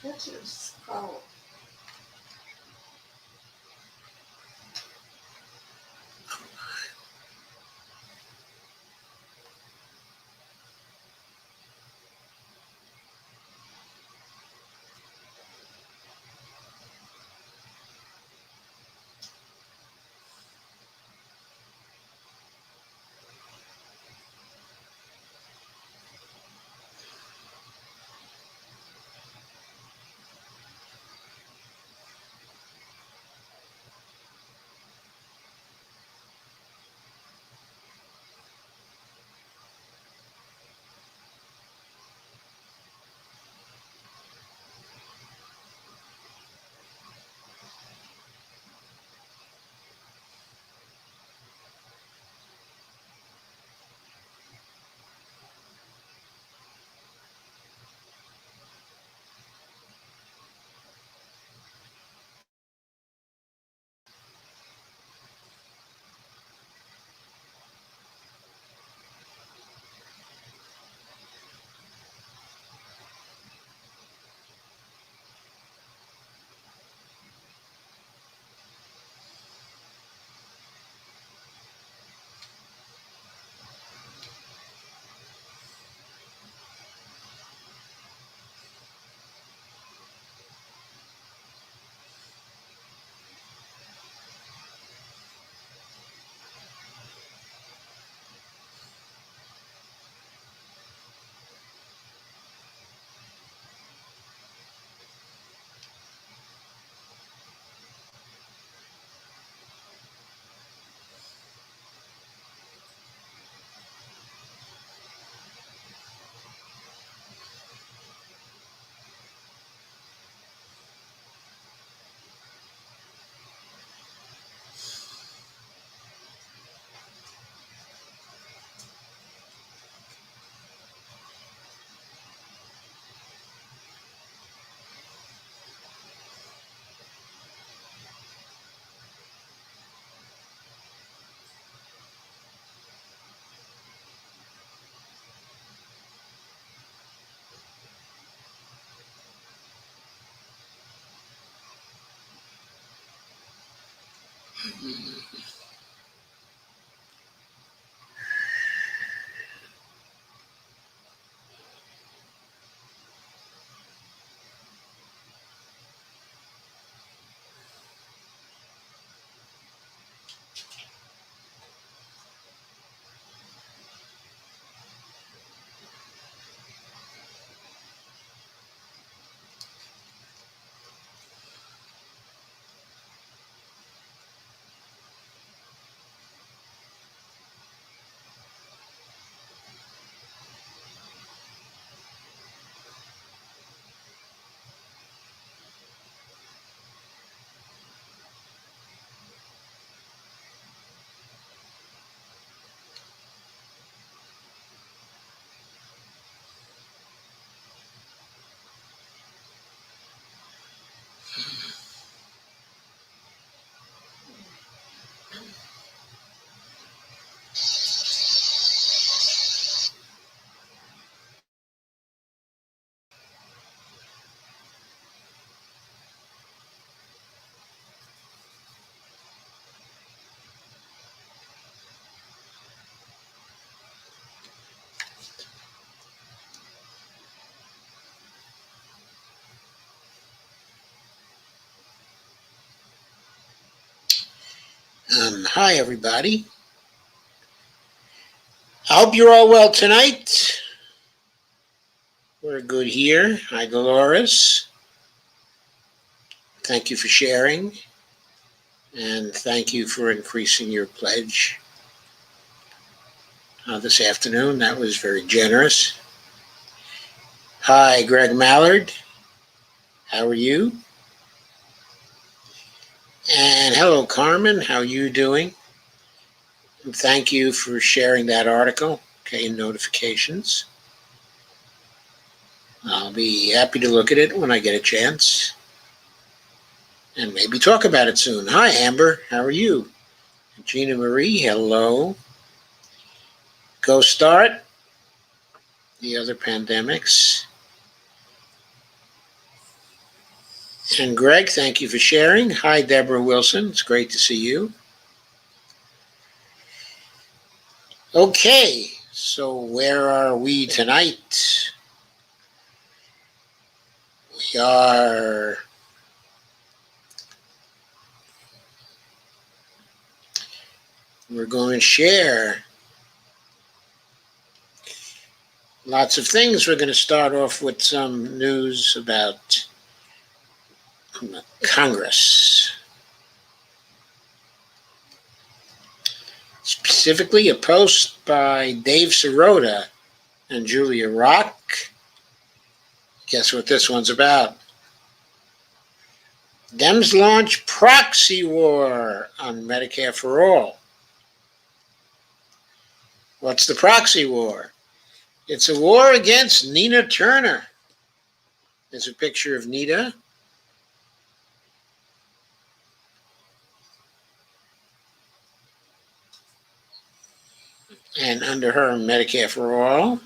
That's his problem. Hi, everybody. I hope you're all well tonight. We're good here. Hi, Dolores. Thank you for sharing, and thank you for increasing your pledge this afternoon. That was very generous. Hi, Greg Mallard. How are you? And hello, Carmen. How are you doing? And thank you for sharing that article. Okay, notifications. I'll be happy to look at it when I get a chance and maybe talk about it soon. Hi, Amber. How are you? Gina Marie, hello. Go Start, the other pandemics. And Greg, thank you for sharing. Hi, Deborah Wilson. It's great to see you. Okay, so where are we tonight? We're going to share lots of things. We're going to start off with some news about Congress. Specifically, a post by Dave Sirota and Julia Rock. Guess what this one's about? Dems launch proxy war on Medicare for All. What's the proxy war? It's a war against Nina Turner. There's a picture of Nina. And under her, Medicare for All.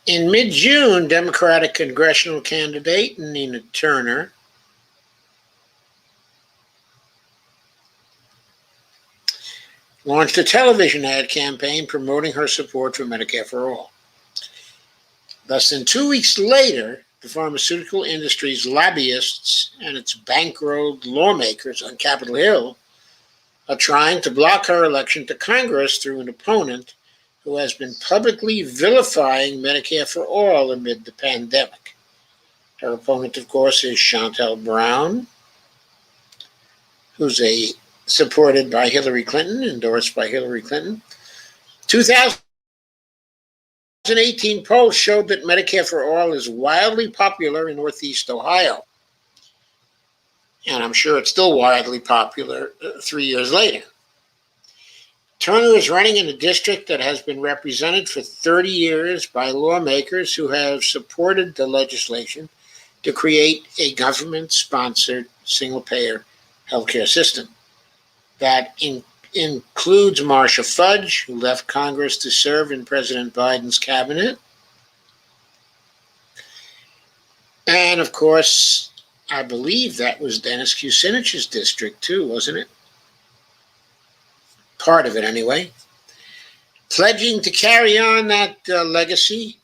In mid-June, Democratic congressional candidate Nina Turner launched a television ad campaign promoting her support for Medicare for All. Less than 2 weeks later, the pharmaceutical industry's lobbyists and its bankrolled lawmakers on Capitol Hill are trying to block her election to Congress through an opponent who has been publicly vilifying Medicare for All amid the pandemic. Her opponent, of course, is Shontel Brown, who's supported by Hillary Clinton, endorsed by Hillary Clinton. 2018 polls showed that Medicare for All is wildly popular in Northeast Ohio. And I'm sure it's still wildly popular 3 years later. Turner is running in a district that has been represented for 30 years by lawmakers who have supported the legislation to create a government-sponsored single-payer healthcare system. That includes Marcia Fudge, who left Congress to serve in President Biden's cabinet. And, of course, I believe that was Dennis Kucinich's district, too, wasn't it? Part of it, anyway. Pledging to carry on that legacy,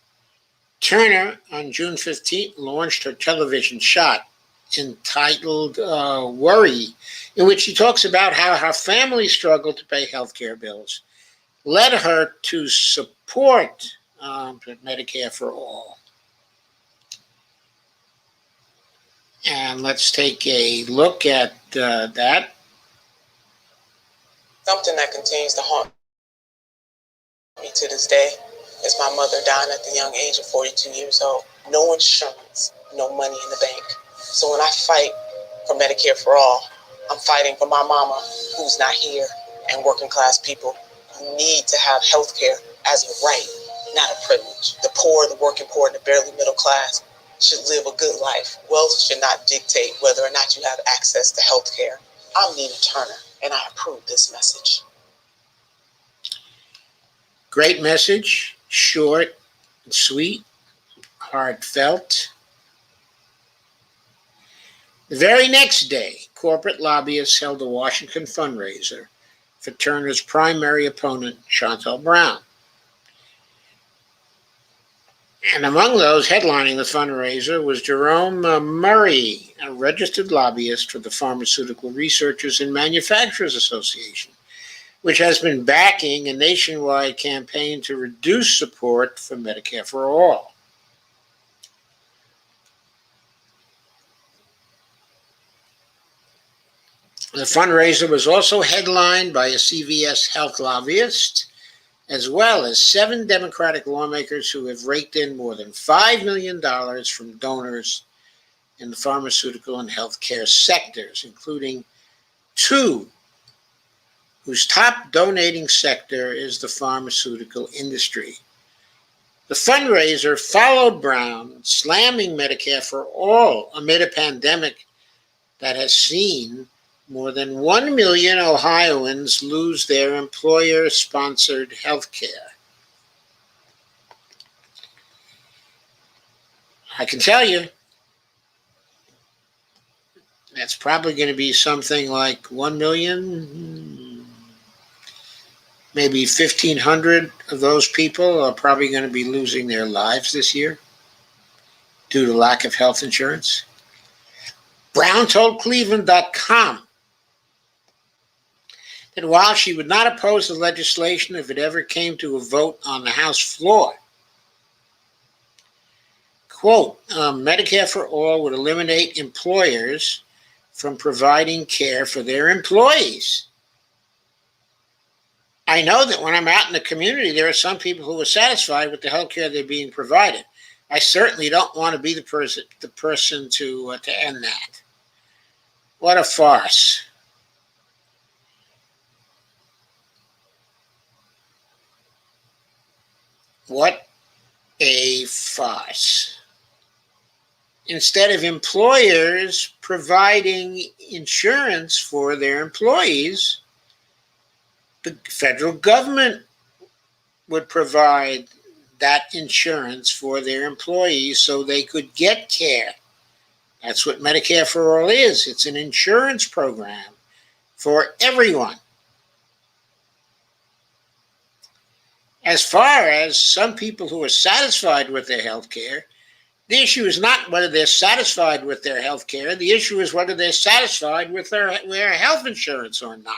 Turner, on June 15th, launched her television shot entitled Worry, in which she talks about how her family struggled to pay health care bills, led her to support Medicare for All. And let's take a look at that. Something that continues to haunt me to this day is my mother dying at the young age of 42 years old. No insurance, no money in the bank. So when I fight for Medicare for All, I'm fighting for my mama who's not here and working class people who need to have health care as a right, not a privilege. The poor, the working poor, and the barely middle class should live a good life. Wealth should not dictate whether or not you have access to health care. I'm Nina Turner, and I approve this message. Great message, short and sweet, heartfelt. The very next day, corporate lobbyists held a Washington fundraiser for Turner's primary opponent, Shontel Brown. And among those headlining the fundraiser was Jerome Murray, a registered lobbyist for the Pharmaceutical Researchers and Manufacturers Association, which has been backing a nationwide campaign to reduce support for Medicare for All. The fundraiser was also headlined by a CVS health lobbyist, as well as 7 Democratic lawmakers who have raked in more than $5 million from donors in the pharmaceutical and healthcare sectors, including 2 whose top donating sector is the pharmaceutical industry. The fundraiser followed Brown slamming Medicare for All amid a pandemic that has seen more than 1 million Ohioans lose their employer-sponsored health care. I can tell you that's probably going to be something like 1 million, maybe 1,500 of those people are probably going to be losing their lives this year due to lack of health insurance. Brown told Cleveland.com that while she would not oppose the legislation if it ever came to a vote on the House floor, quote, Medicare for All would eliminate employers from providing care for their employees. I know that when I'm out in the community, there are some people who are satisfied with the health care they're being provided. I certainly don't want to be the person to end that. What a farce. What a farce. Instead of employers providing insurance for their employees, the federal government would provide that insurance for their employees so they could get care. That's what Medicare for All is. It's an insurance program for everyone. As far as some people who are satisfied with their health care, the issue is not whether they're satisfied with their health care. The issue is whether they're satisfied with their health insurance or not.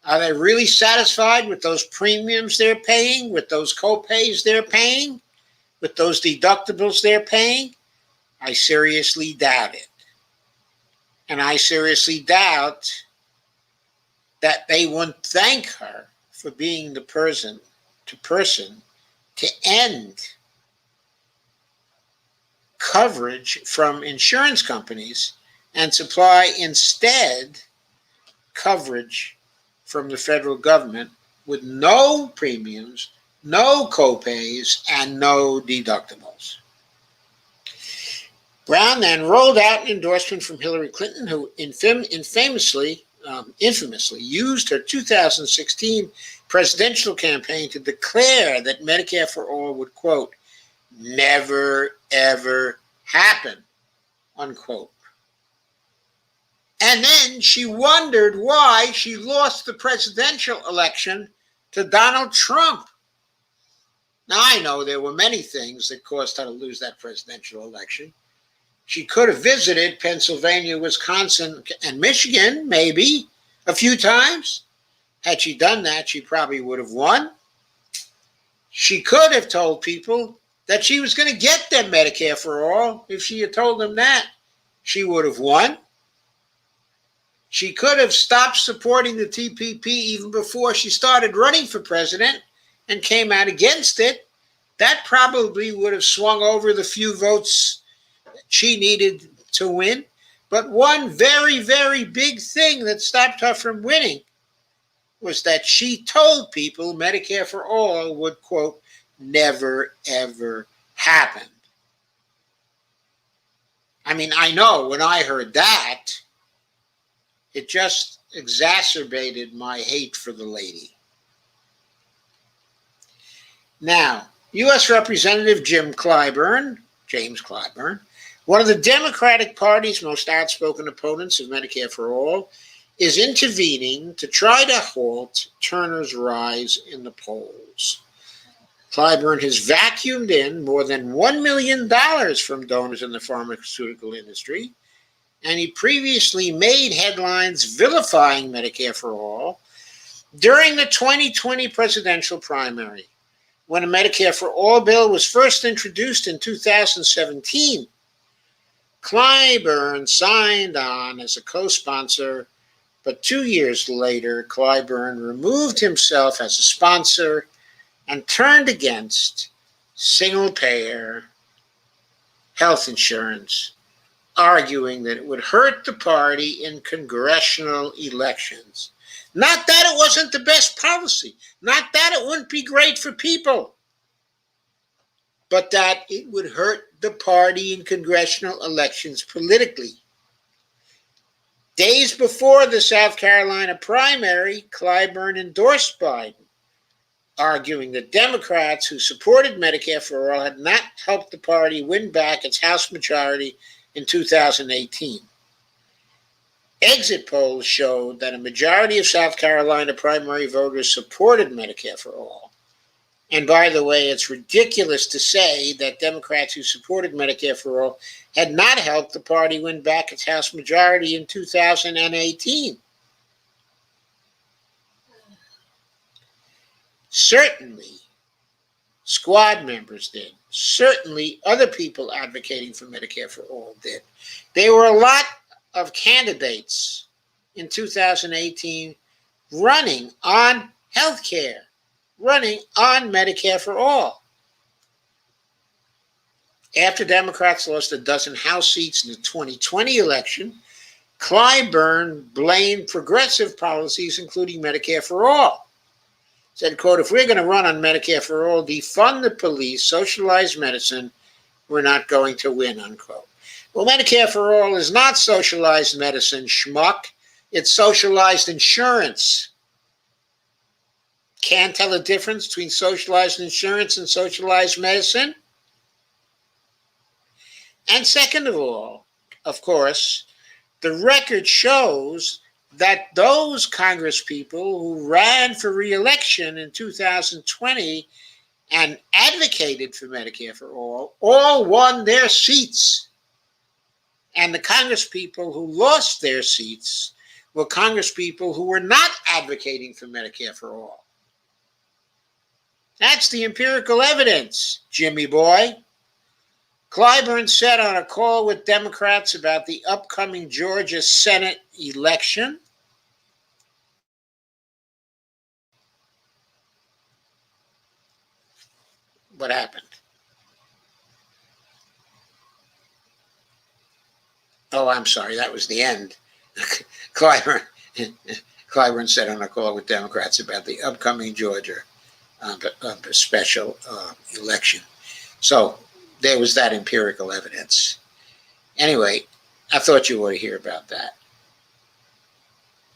Are they really satisfied with those premiums they're paying, with those co-pays they're paying, with those deductibles they're paying? I seriously doubt it. And I seriously doubt that they wouldn't thank her for being the person to end coverage from insurance companies and supply instead coverage from the federal government with no premiums, no co-pays, and no deductibles. Brown then rolled out an endorsement from Hillary Clinton, who infamously used her 2016 presidential campaign to declare that Medicare for All would, quote, never, ever happen, unquote. And then she wondered why she lost the presidential election to Donald Trump. Now, I know there were many things that caused her to lose that presidential election. She could have visited Pennsylvania, Wisconsin, and Michigan, maybe, a few times. Had she done that, she probably would have won. She could have told people that she was going to get them Medicare for All. If she had told them that, she would have won. She could have stopped supporting the TPP even before she started running for president and came out against it. That probably would have swung over the few votes she needed to win. But one very, very big thing that stopped her from winning was that she told people Medicare for All would, quote, never, ever happen. I mean, I know when I heard that, it just exacerbated my hate for the lady. Now, U.S. Representative James Clyburn, one of the Democratic Party's most outspoken opponents of Medicare for All, is intervening to try to halt Turner's rise in the polls. Clyburn has vacuumed in more than $1 million from donors in the pharmaceutical industry, and he previously made headlines vilifying Medicare for All during the 2020 presidential primary. When a Medicare for All bill was first introduced in 2017, Clyburn signed on as a co-sponsor, but 2 years later, Clyburn removed himself as a sponsor and turned against single-payer health insurance, arguing that it would hurt the party in congressional elections. Not that it wasn't the best policy, not that it wouldn't be great for people, but that it would hurt the party in congressional elections politically. Days before the South Carolina primary, Clyburn endorsed Biden, arguing that Democrats who supported Medicare for All had not helped the party win back its House majority in 2018. Exit polls showed that a majority of South Carolina primary voters supported Medicare for All. And by the way, it's ridiculous to say that Democrats who supported Medicare for All had not helped the party win back its House majority in 2018. Certainly, squad members did. Certainly, other people advocating for Medicare for All did. There were a lot of candidates in 2018 running on health care, running on Medicare for All. After Democrats lost a dozen House seats in the 2020 election, Clyburn blamed progressive policies, including Medicare for All. Said, quote, if we're going to run on Medicare for All, defund the police, socialize medicine, we're not going to win, unquote. Well, Medicare for All is not socialized medicine, schmuck. It's socialized insurance. Can't tell the difference between socialized insurance and socialized medicine? And second of all, of course, the record shows that those Congress people who ran for re-election in 2020 and advocated for Medicare for all won their seats. And the Congress people who lost their seats were Congress people who were not advocating for Medicare for all. That's the empirical evidence, Jimmy boy. Clyburn said on a call with Democrats about the upcoming Georgia Senate election, what happened? Oh, I'm sorry, that was the end. Clyburn said on a call with Democrats about the upcoming Georgia special election. So there was that empirical evidence. Anyway, I thought you ought to hear about that.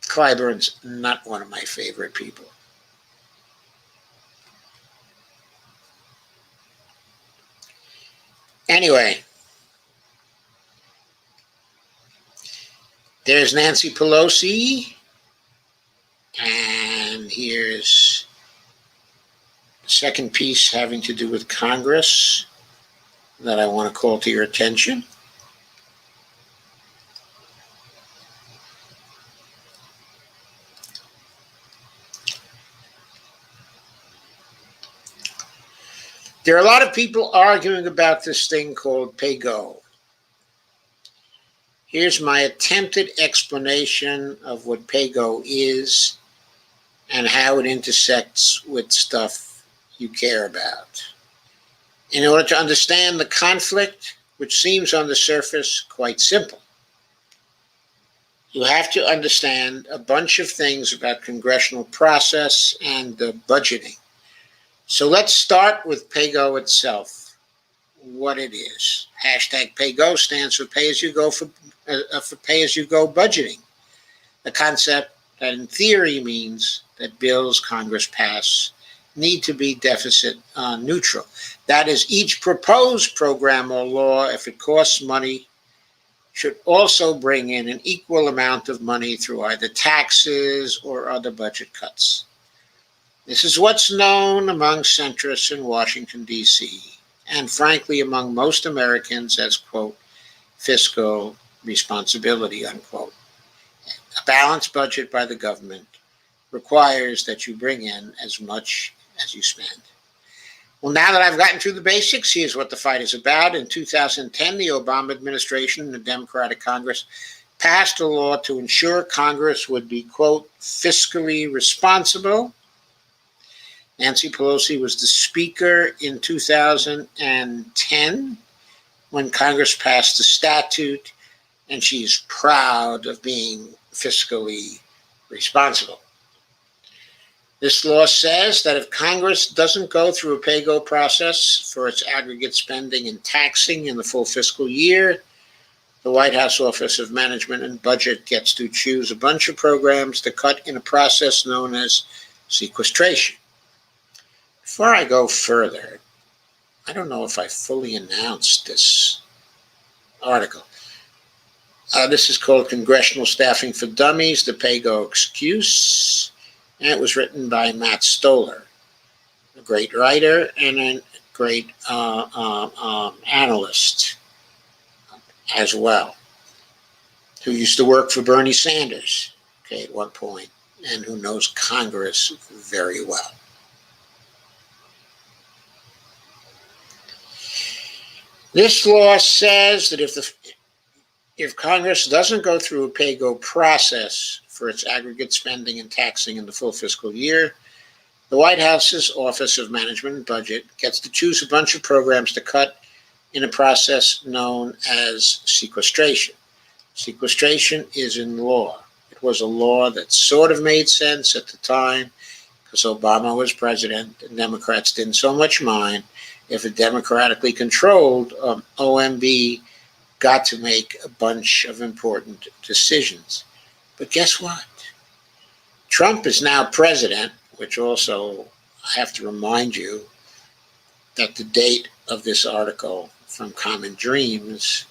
Clyburn's not one of my favorite people. Anyway, there's Nancy Pelosi, and here's the second piece having to do with Congress that I want to call to your attention. There are a lot of people arguing about this thing called pay-go. Here's my attempted explanation of what pay-go is and how it intersects with stuff you care about. In order to understand the conflict, which seems on the surface quite simple, you have to understand a bunch of things about congressional process and budgeting. So let's start with pay-go itself, what it is. Hashtag pay-go stands for pay-as-you-go for pay-as-you-go budgeting, the concept that in theory means that bills Congress pass need to be deficit neutral. That is, each proposed program or law, if it costs money, should also bring in an equal amount of money through either taxes or other budget cuts. This is what's known among centrists in Washington, D.C., and frankly among most Americans as, quote, fiscal responsibility, unquote. A balanced budget by the government requires that you bring in as much as you spend. Well, now that I've gotten through the basics, here's what the fight is about. In 2010, the Obama administration and the Democratic Congress passed a law to ensure Congress would be, quote, fiscally responsible. Nancy Pelosi was the Speaker in 2010 when Congress passed the statute, and she's proud of being fiscally responsible. This law says that if Congress doesn't go through a pay-go process for its aggregate spending and taxing in the full fiscal year, the White House Office of Management and Budget gets to choose a bunch of programs to cut in a process known as sequestration. Before I go further, I don't know if I fully announced this article. This is called Congressional Staffing for Dummies, the Pay-Go Excuse, and it was written by Matt Stoller, a great writer and a great analyst as well, who used to work for Bernie Sanders, at one point, and who knows Congress very well. This law says that if Congress doesn't go through a pay-go process for its aggregate spending and taxing in the full fiscal year, the White House's Office of Management and Budget gets to choose a bunch of programs to cut in a process known as sequestration. Sequestration is in law. It was a law that sort of made sense at the time because Obama was president and Democrats didn't so much mind if a democratically controlled OMB got to make a bunch of important decisions. But guess what? Trump is now president, which also I have to remind you that the date of this article from Common Dreams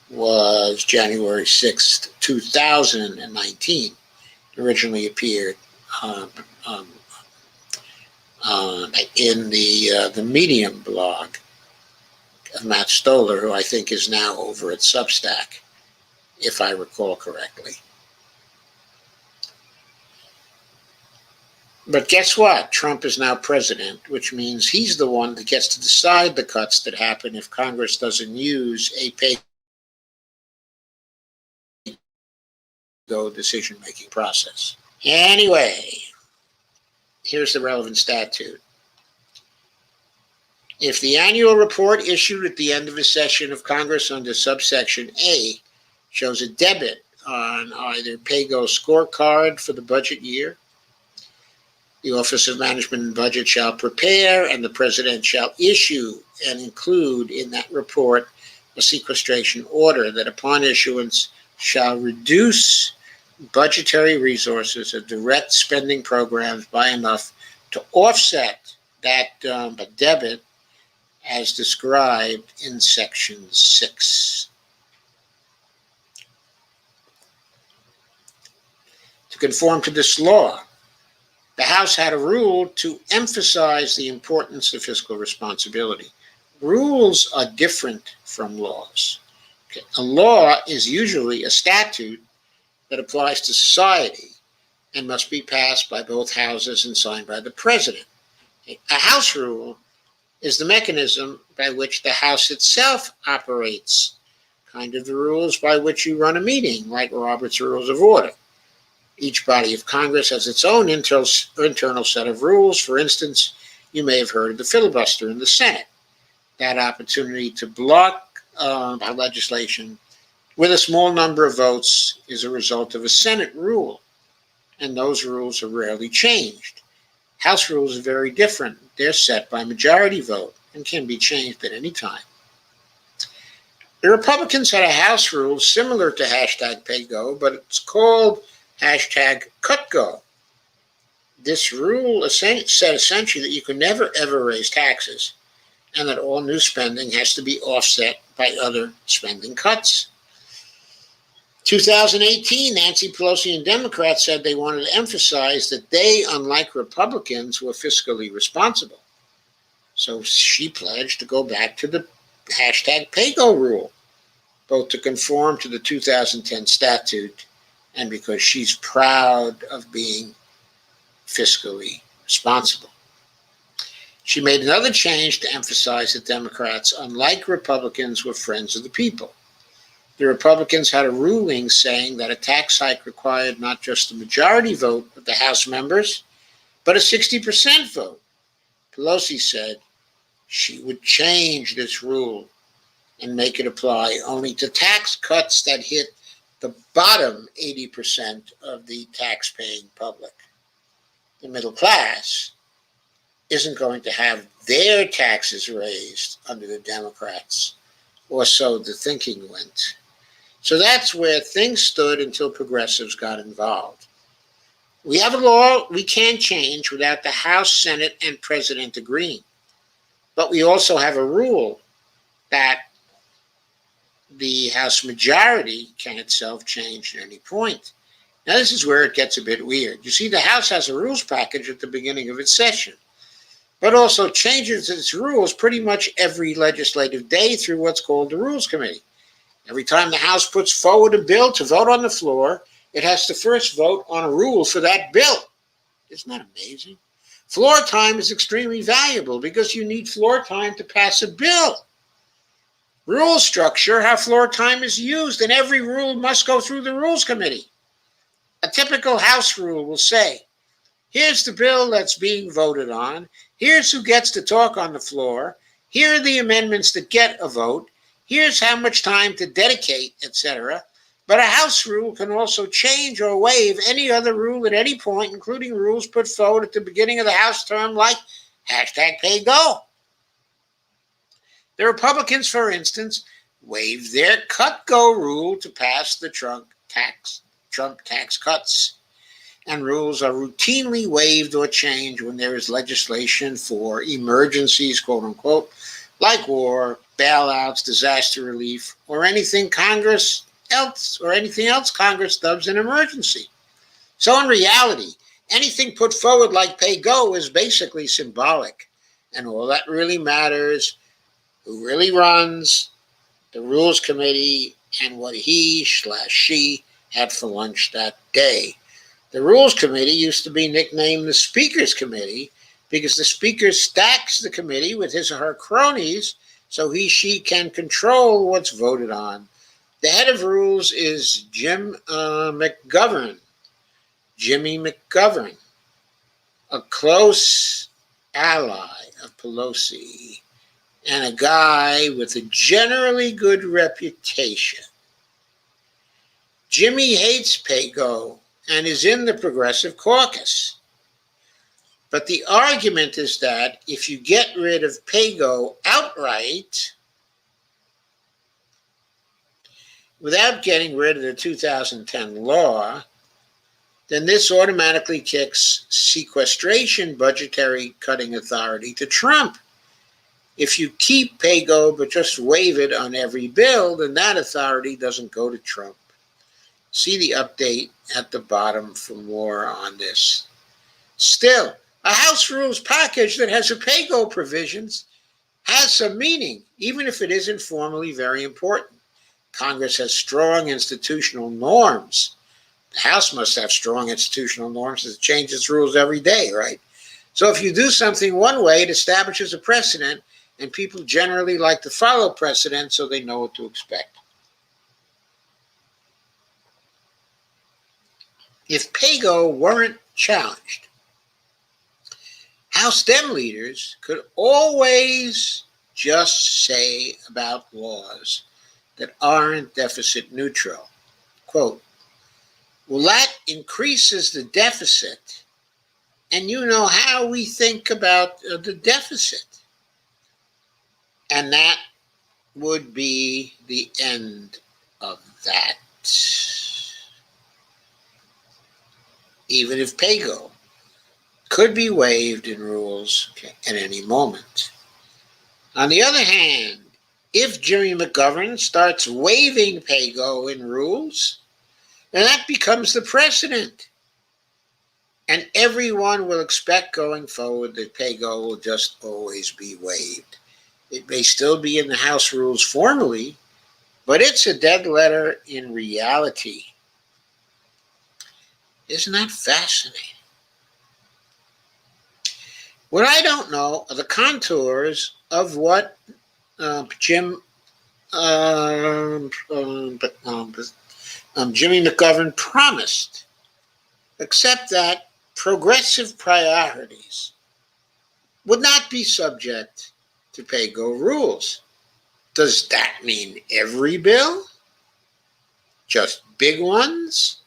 was January 6th, 2019. It originally appeared in the Medium blog of Matt Stoller, who I think is now over at Substack, if I recall correctly. But guess what? Trump is now president, which means he's the one that gets to decide the cuts that happen if Congress doesn't use a pay-go decision-making process. Anyway, here's the relevant statute. If the annual report issued at the end of a session of Congress under subsection A shows a debit on either pay-go scorecard for the budget year, the Office of Management and Budget shall prepare and the President shall issue and include in that report a sequestration order that upon issuance shall reduce budgetary resources of direct spending programs by enough to offset that debit as described in Section 6. To conform to this law, the House had a rule to emphasize the importance of fiscal responsibility. Rules are different from laws. A law is usually a statute that applies to society and must be passed by both houses and signed by the president. A House rule is the mechanism by which the House itself operates, kind of the rules by which you run a meeting, like Robert's Rules of Order. Each body of Congress has its own internal set of rules. For instance, you may have heard of the filibuster in the Senate, that opportunity to block legislation with a small number of votes is a result of a Senate rule, and those rules are rarely changed. House rules are very different. They're set by majority vote and can be changed at any time. The Republicans had a House rule similar to #PayGo, but it's called #CutGo. This rule said essentially that you can never ever raise taxes and that all new spending has to be offset by other spending cuts. 2018, Nancy Pelosi and Democrats said they wanted to emphasize that they, unlike Republicans, were fiscally responsible. So she pledged to go back to the #PayGo rule, both to conform to the 2010 statute and because she's proud of being fiscally responsible. She made another change to emphasize that Democrats, unlike Republicans, were friends of the people. The Republicans had a ruling saying that a tax hike required not just a majority vote of the House members, but a 60% vote. Pelosi said she would change this rule and make it apply only to tax cuts that hit the bottom 80% of the tax-paying public. The middle class isn't going to have their taxes raised under the Democrats, or so the thinking went. So that's where things stood until progressives got involved. We have a law we can't change without the House, Senate, and President agreeing. But we also have a rule that the House majority can itself change at any point. Now, this is where it gets a bit weird. You see, the House has a rules package at the beginning of its session, but also changes its rules pretty much every legislative day through what's called the Rules Committee. Every time the House puts forward a bill to vote on the floor, it has to first vote on a rule for that bill. Isn't that amazing? Floor time is extremely valuable because you need floor time to pass a bill. Rule structure, how floor time is used, and every rule must go through the Rules Committee. A typical House rule will say, here's the bill that's being voted on, here's who gets to talk on the floor, here are the amendments that get a vote, here's how much time to dedicate, etc. But a House rule can also change or waive any other rule at any point, including rules put forward at the beginning of the House term like #PayGo. The Republicans, for instance, waived their cut-go rule to pass the Trump tax cuts. And rules are routinely waived or changed when there is legislation for emergencies, quote unquote, like war, bailouts, disaster relief, or anything else Congress dubs an emergency. So in reality, anything put forward like PayGo is basically symbolic, and all that really matters, who really runs the Rules Committee and what he/she had for lunch that day. The Rules Committee used to be nicknamed the Speaker's Committee because the Speaker stacks the committee with his or her cronies so he/she can control what's voted on. The head of rules is Jimmy McGovern, a close ally of Pelosi and a guy with a generally good reputation. Jimmy hates PayGo and is in the Progressive Caucus. But the argument is that if you get rid of PayGo outright, without getting rid of the 2010 law, then this automatically kicks sequestration budgetary cutting authority to Trump. If you keep PayGo but just waive it on every bill, then that authority doesn't go to Trump. See the update at the bottom for more on this. Still, a House rules package that has a PayGo provisions has some meaning, even if it isn't formally very important. Congress has strong institutional norms. The House must have strong institutional norms as it changes rules every day, right? So if you do something one way, it establishes a precedent, and people generally like to follow precedent so they know what to expect. If PayGo weren't challenged, House Dem leaders could always just say about laws that aren't deficit neutral, quote, well, that increases the deficit, and you know how we think about the deficit. And that would be the end of that. Even if PayGo could be waived in rules at any moment. On the other hand, if Jimmy McGovern starts waiving PayGo in rules, then that becomes the precedent. And everyone will expect going forward that PayGo will just always be waived. It may still be in the House rules formally, but it's a dead letter in reality. Isn't that fascinating? What I don't know are the contours of what Jimmy McGovern promised, except that progressive priorities would not be subject to PayGo rules. Does that mean every bill? Just big ones?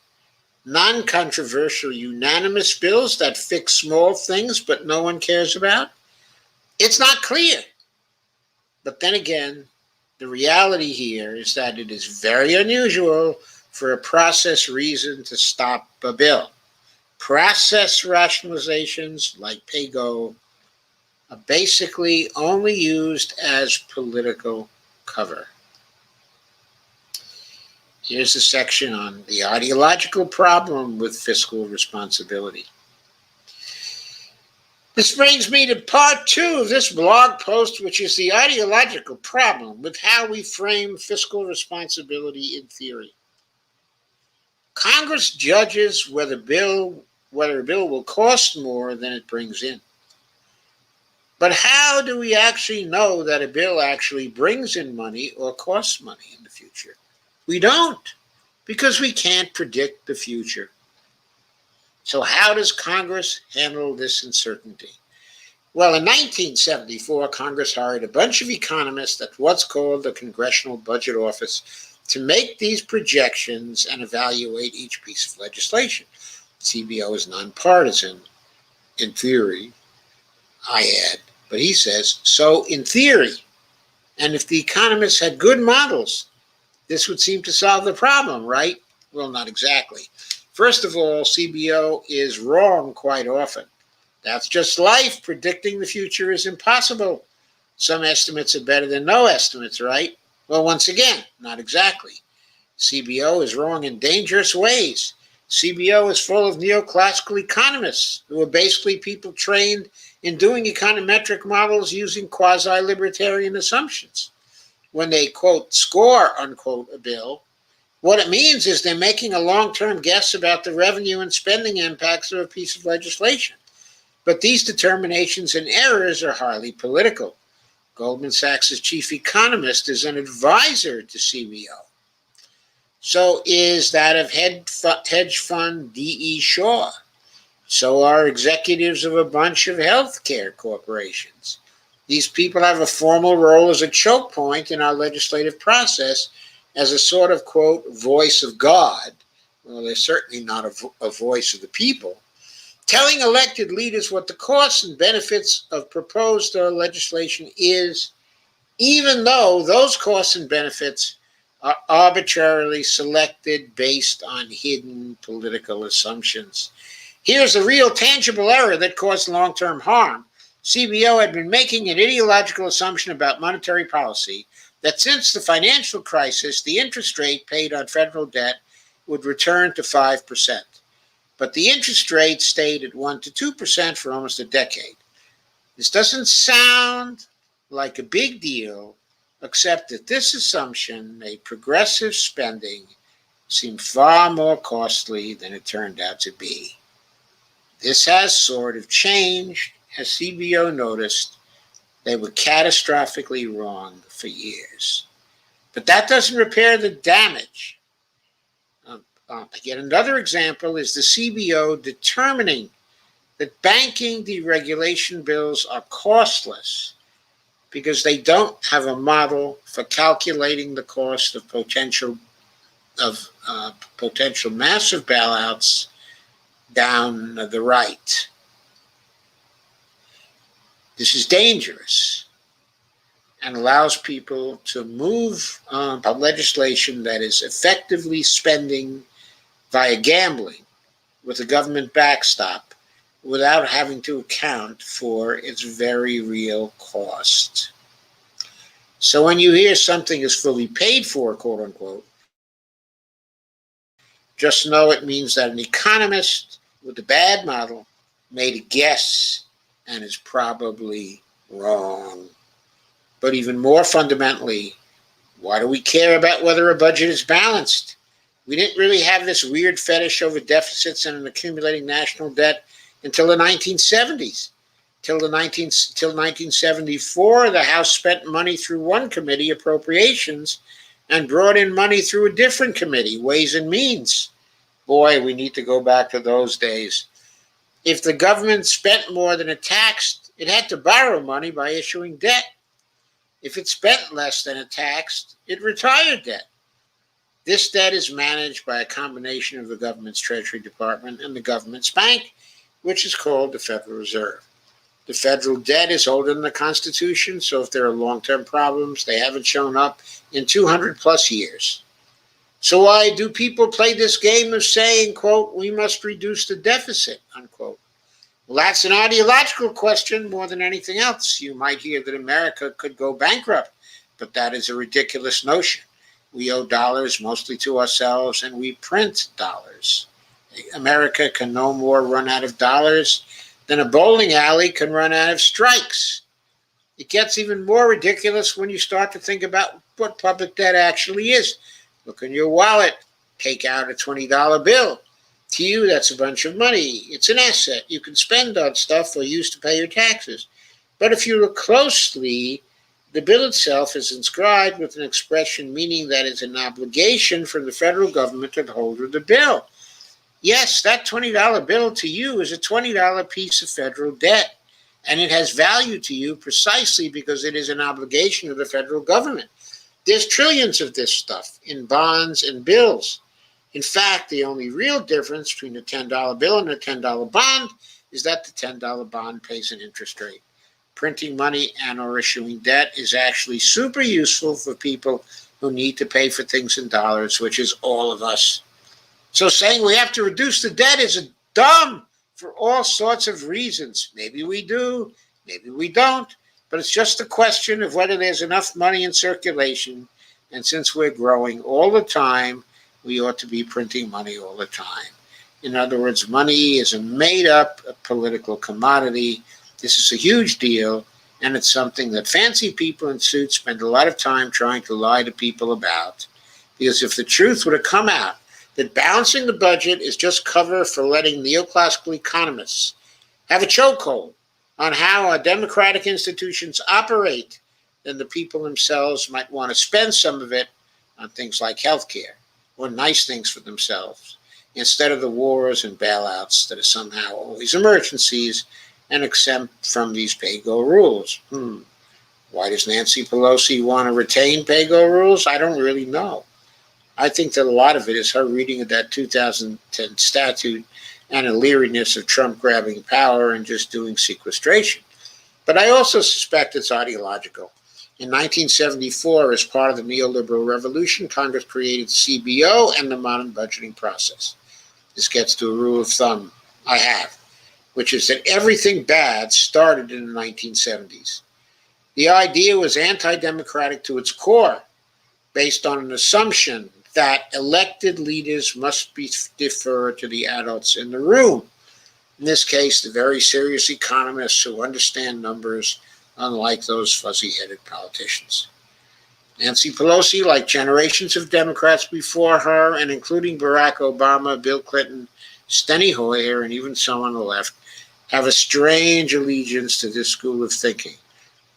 Non-controversial unanimous bills that fix small things but no one cares about? It's not clear. But then again, the reality here is that it is very unusual for a process reason to stop a bill. Process rationalizations like pay-go are basically only used as political cover. Here's a section on the ideological problem with fiscal responsibility. This brings me to part 2 of this blog post, which is the ideological problem with how we frame fiscal responsibility in theory. Congress judges whether a bill will cost more than it brings in. But how do we actually know that a bill actually brings in money or costs money in the future? We don't, because we can't predict the future. So how does Congress handle this uncertainty? Well, in 1974, Congress hired a bunch of economists at what's called the Congressional Budget Office to make these projections and evaluate each piece of legislation. CBO is nonpartisan, in theory, I add. But he says, so in theory, and if the economists had good models, this would seem to solve the problem, right? Well, not exactly. First of all, CBO is wrong quite often. That's just life. Predicting the future is impossible. Some estimates are better than no estimates, right? Well, once again, not exactly. CBO is wrong in dangerous ways. CBO is full of neoclassical economists who are basically people trained in doing econometric models using quasi-libertarian assumptions. When they, quote, score, unquote, a bill, what it means is they're making a long-term guess about the revenue and spending impacts of a piece of legislation. But these determinations and errors are highly political. Goldman Sachs' chief economist is an advisor to CBO. So is that of hedge fund D.E. Shaw. So are executives of a bunch of healthcare corporations. These people have a formal role as a choke point in our legislative process as a sort of, quote, voice of God. Well, they're certainly not a voice of the people. Telling elected leaders what the costs and benefits of proposed legislation is, even though those costs and benefits are arbitrarily selected based on hidden political assumptions. Here's a real tangible error that caused long-term harm. CBO had been making an ideological assumption about monetary policy that since the financial crisis, the interest rate paid on federal debt would return to 5%. But the interest rate stayed at 1 to 2% for almost a decade. This doesn't sound like a big deal, except that this assumption made progressive spending seem far more costly than it turned out to be. This has sort of changed, as CBO noticed. They were catastrophically wrong for years. But that doesn't repair the damage. Yet another example is the CBO determining that banking deregulation bills are costless because they don't have a model for calculating the cost of potential massive bailouts down the right. This is dangerous and allows people to move a legislation that is effectively spending via gambling with a government backstop without having to account for its very real cost. So when you hear something is fully paid for, quote unquote, just know it means that an economist with a bad model made a guess and is probably wrong. But even more fundamentally, why do we care about whether a budget is balanced? We didn't really have this weird fetish over deficits and an accumulating national debt until the 1970s. Till 1974, the House spent money through one committee, Appropriations, and brought in money through a different committee, Ways and Means. Boy, we need to go back to those days. If the government spent more than it taxed, it had to borrow money by issuing debt. If it spent less than it taxed, it retired debt. This debt is managed by a combination of the government's Treasury Department and the government's bank, which is called the Federal Reserve. The federal debt is older than the Constitution, so if there are long-term problems, they haven't shown up in 200 plus years. So why do people play this game of saying, quote, we must reduce the deficit, unquote? Well, that's an ideological question more than anything else. You might hear that America could go bankrupt, but that is a ridiculous notion. We owe dollars mostly to ourselves, and we print dollars. America can no more run out of dollars than a bowling alley can run out of strikes. It gets even more ridiculous when you start to think about what public debt actually is. Look in your wallet, take out a $20 bill. To you, that's a bunch of money. It's an asset you can spend on stuff or use to pay your taxes. But if you look closely, the bill itself is inscribed with an expression meaning that it's an obligation for the federal government to the holder of the bill. Yes, that $20 bill to you is a $20 piece of federal debt, and it has value to you precisely because it is an obligation of the federal government. There's trillions of this stuff in bonds and bills. In fact, the only real difference between a $10 bill and a $10 bond is that the $10 bond pays an interest rate. Printing money and or issuing debt is actually super useful for people who need to pay for things in dollars, which is all of us. So saying we have to reduce the debt is dumb for all sorts of reasons. Maybe we do, maybe we don't, but it's just a question of whether there's enough money in circulation. And since we're growing all the time, we ought to be printing money all the time. In other words, money is a made-up political commodity. This is a huge deal, and it's something that fancy people in suits spend a lot of time trying to lie to people about. Because if the truth were to come out that balancing the budget is just cover for letting neoclassical economists have a chokehold on how our democratic institutions operate, then the people themselves might want to spend some of it on things like healthcare or nice things for themselves, instead of the wars and bailouts that are somehow always emergencies and exempt from these pay-go rules. Why does Nancy Pelosi want to retain pay-go rules? I don't really know. I think that a lot of it is her reading of that 2010 statute and a leeriness of Trump grabbing power and just doing sequestration. But I also suspect it's ideological. In 1974, as part of the neoliberal revolution, Congress created CBO and the modern budgeting process. This gets to a rule of thumb I have, which is that everything bad started in the 1970s. The idea was anti-democratic to its core, based on an assumption that elected leaders must be deferred to the adults in the room. In this case, the very serious economists who understand numbers, unlike those fuzzy-headed politicians. Nancy Pelosi, like generations of Democrats before her, and including Barack Obama, Bill Clinton, Steny Hoyer, and even some on the left, have a strange allegiance to this school of thinking.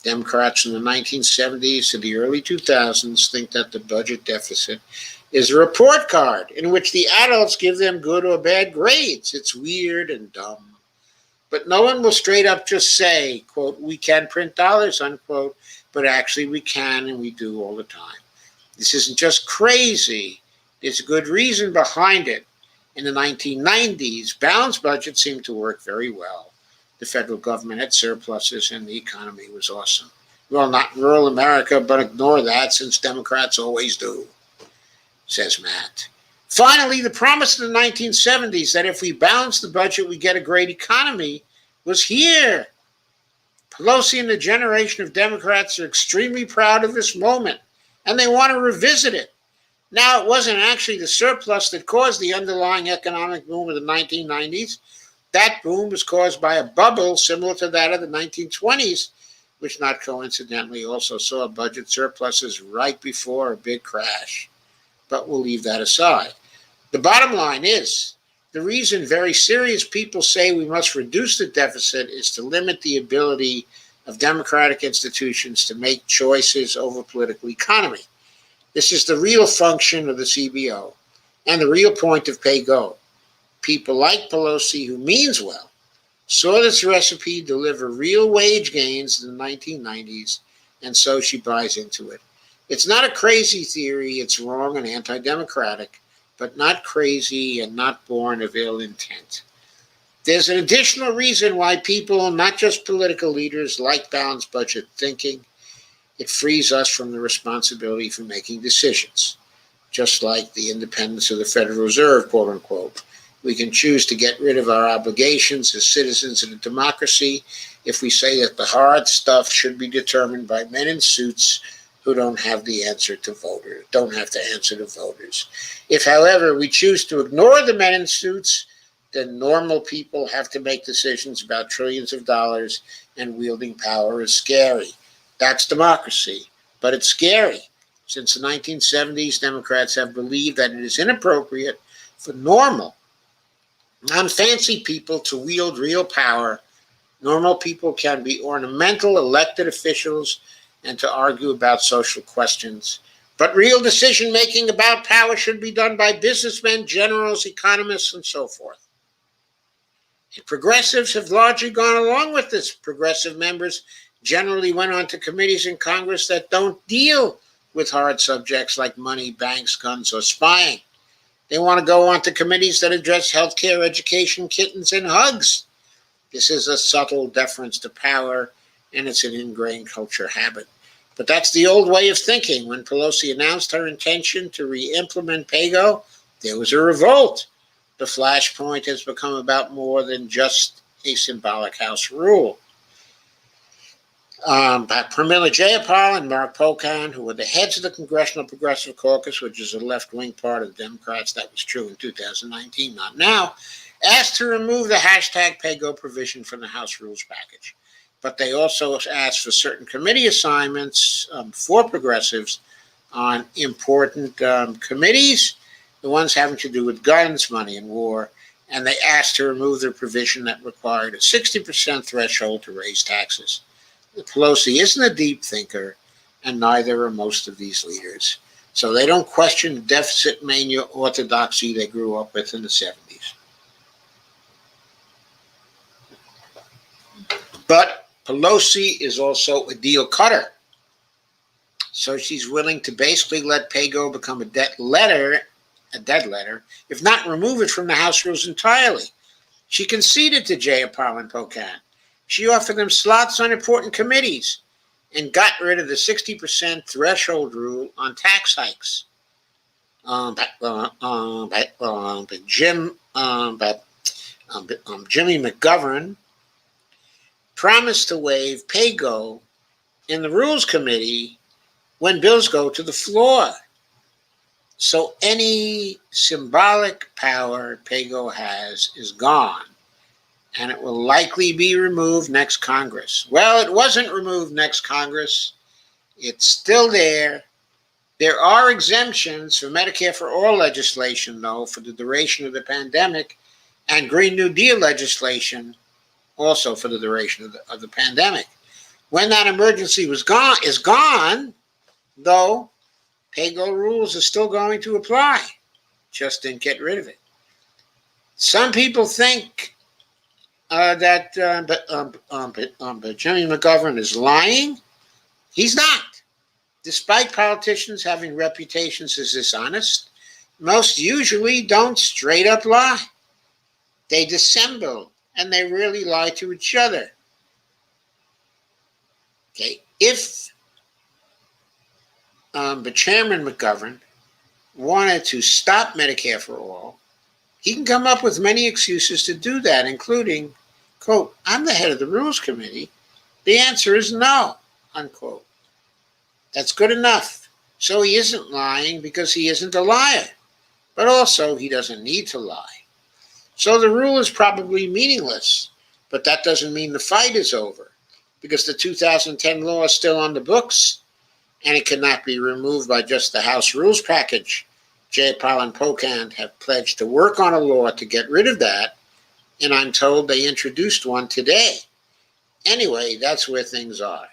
Democrats from the 1970s to the early 2000s think that the budget deficit is a report card in which the adults give them good or bad grades. It's weird and dumb. But no one will straight up just say, quote, we can print dollars, unquote, but actually we can and we do all the time. This isn't just crazy. There's a good reason behind it. In the 1990s, balanced budgets seemed to work very well. The federal government had surpluses and the economy was awesome. Well, not in rural America, but ignore that since Democrats always do, says Matt. Finally, the promise of the 1970s that if we balance the budget, we get a great economy was here. Pelosi and the generation of Democrats are extremely proud of this moment, and they want to revisit it. Now, it wasn't actually the surplus that caused the underlying economic boom of the 1990s. That boom was caused by a bubble similar to that of the 1920s, which not coincidentally also saw budget surpluses right before a big crash. But we'll leave that aside. The bottom line is, the reason very serious people say we must reduce the deficit is to limit the ability of democratic institutions to make choices over political economy. This is the real function of the CBO and the real point of pay-go. People like Pelosi, who means well, saw this recipe deliver real wage gains in the 1990s, and so she buys into it. It's not a crazy theory, it's wrong and anti-democratic, but not crazy and not born of ill intent. There's an additional reason why people, not just political leaders, like balanced budget thinking. It frees us from the responsibility for making decisions. just like the independence of the Federal Reserve, quote unquote. We can choose to get rid of our obligations as citizens in a democracy if we say that the hard stuff should be determined by men in suits who don't have to answer to voters. If, however, we choose to ignore the men in suits, then normal people have to make decisions about trillions of dollars, and wielding power is scary. That's democracy, but it's scary. Since the 1970s, Democrats have believed that it is inappropriate for normal, non-fancy people to wield real power. Normal people can be ornamental elected officials and to argue about social questions. But real decision-making about power should be done by businessmen, generals, economists, and so forth. And progressives have largely gone along with this. Progressive members generally went on to committees in Congress that don't deal with hard subjects like money, banks, guns, or spying. They want to go on to committees that address healthcare, education, kittens, and hugs. This is a subtle deference to power, and it's an ingrained culture habit. But that's the old way of thinking. When Pelosi announced her intention to re-implement PAYGO, there was a revolt. The flashpoint has become about more than just a symbolic House rule. Pramila Jayapal and Mark Pocan, who were the heads of the Congressional Progressive Caucus, which is a left-wing part of the Democrats, that was true in 2019, not now, asked to remove the hashtag PAYGO provision from the House Rules package. But they also asked for certain committee assignments for progressives on important committees, the ones having to do with guns, money, and war, and they asked to remove the provision that required a 60% threshold to raise taxes. Pelosi isn't a deep thinker, and neither are most of these leaders. So they don't question the deficit mania orthodoxy they grew up with in the 70s. But Pelosi is also a deal cutter. So she's willing to basically let PAYGO become a dead letter, if not remove it from the House rules entirely. She conceded to Jayapal and Pocan. She offered them slots on important committees and got rid of the 60% threshold rule on tax hikes. Jimmy McGovern promised to waive PAYGO in the Rules Committee when bills go to the floor. So any symbolic power PAYGO has is gone, and it will likely be removed next Congress. Well, it wasn't removed next Congress. It's still there. There are exemptions for Medicare for All legislation, though, for the duration of the pandemic, and Green New Deal legislation also for the duration of the pandemic. When that emergency is gone, though, PAYGO rules are still going to apply. Just didn't get rid of it. Some people think that Jimmy McGovern is lying. He's not. Despite politicians having reputations as dishonest, most usually don't straight up lie. They dissemble, and they really lie to each other. Okay, if but Chairman McGovern wanted to stop Medicare for All, he can come up with many excuses to do that, including, quote, I'm the head of the Rules Committee. The answer is no, unquote. That's good enough. So he isn't lying because he isn't a liar, but also he doesn't need to lie. So the rule is probably meaningless, but that doesn't mean the fight is over, because the 2010 law is still on the books, and it cannot be removed by just the House Rules package. Jayapal and Pocan have pledged to work on a law to get rid of that, and I'm told they introduced one today. Anyway, that's where things are.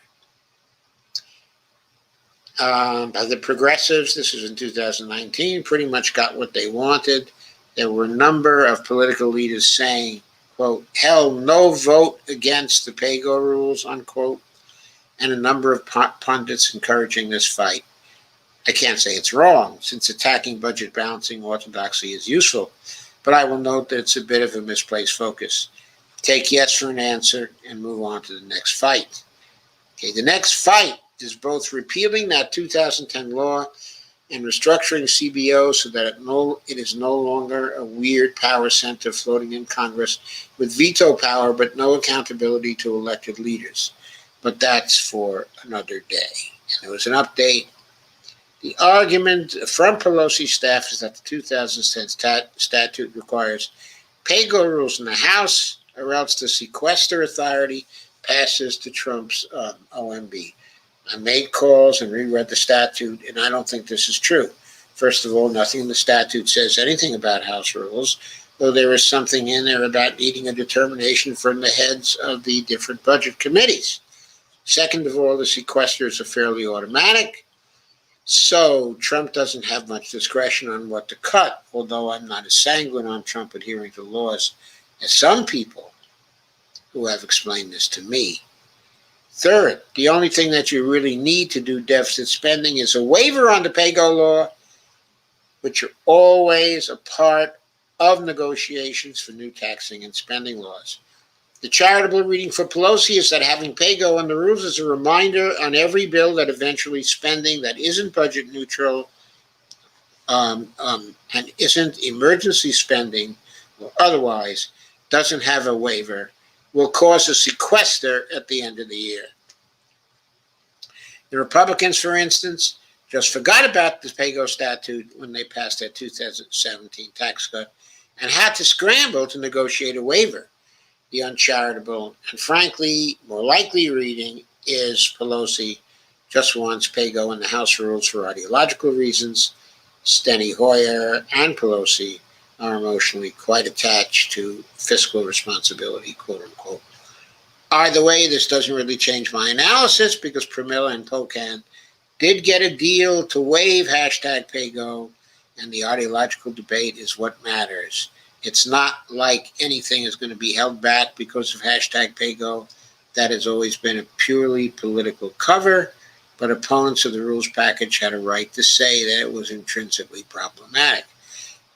The progressives, this was in 2019, pretty much got what they wanted. There were a number of political leaders saying, quote, hell no vote against the PAYGO rules, unquote, and a number of pundits encouraging this fight. I can't say it's wrong, since attacking budget balancing orthodoxy is useful, but I will note that it's a bit of a misplaced focus. Take yes for an answer and move on to the next fight. Okay, the next fight is both repealing that 2010 law and restructuring CBO so that it is no longer a weird power center floating in Congress with veto power but no accountability to elected leaders. But that's for another day. And there was an update. The argument from Pelosi's staff is that the 2010 statute requires pay-go rules in the House, or else the sequester authority passes to Trump's OMB. I made calls and reread the statute, and I don't think this is true. First of all, nothing in the statute says anything about House rules, though there is something in there about needing a determination from the heads of the different budget committees. Second of all, the sequesters are fairly automatic, so Trump doesn't have much discretion on what to cut, although I'm not as sanguine on Trump adhering to laws as some people who have explained this to me. Third, the only thing that you really need to do deficit spending is a waiver on the pay-go law, which are always a part of negotiations for new taxing and spending laws. The charitable reading for Pelosi is that having pay-go on the rules is a reminder on every bill that eventually spending that isn't budget neutral and isn't emergency spending or otherwise doesn't have a waiver will cause a sequester at the end of the year. The Republicans, for instance, just forgot about the pay-go statute when they passed their 2017 tax cut and had to scramble to negotiate a waiver. The uncharitable and frankly more likely reading is Pelosi just wants pay-go in the House rules for ideological reasons. Steny Hoyer and Pelosi are emotionally quite attached to fiscal responsibility, quote unquote. Either way, this doesn't really change my analysis because Pramila and Pocan did get a deal to waive hashtag pay-go, and the ideological debate is what matters. It's not like anything is going to be held back because of hashtag pay-go. That has always been a purely political cover, but opponents of the rules package had a right to say that it was intrinsically problematic.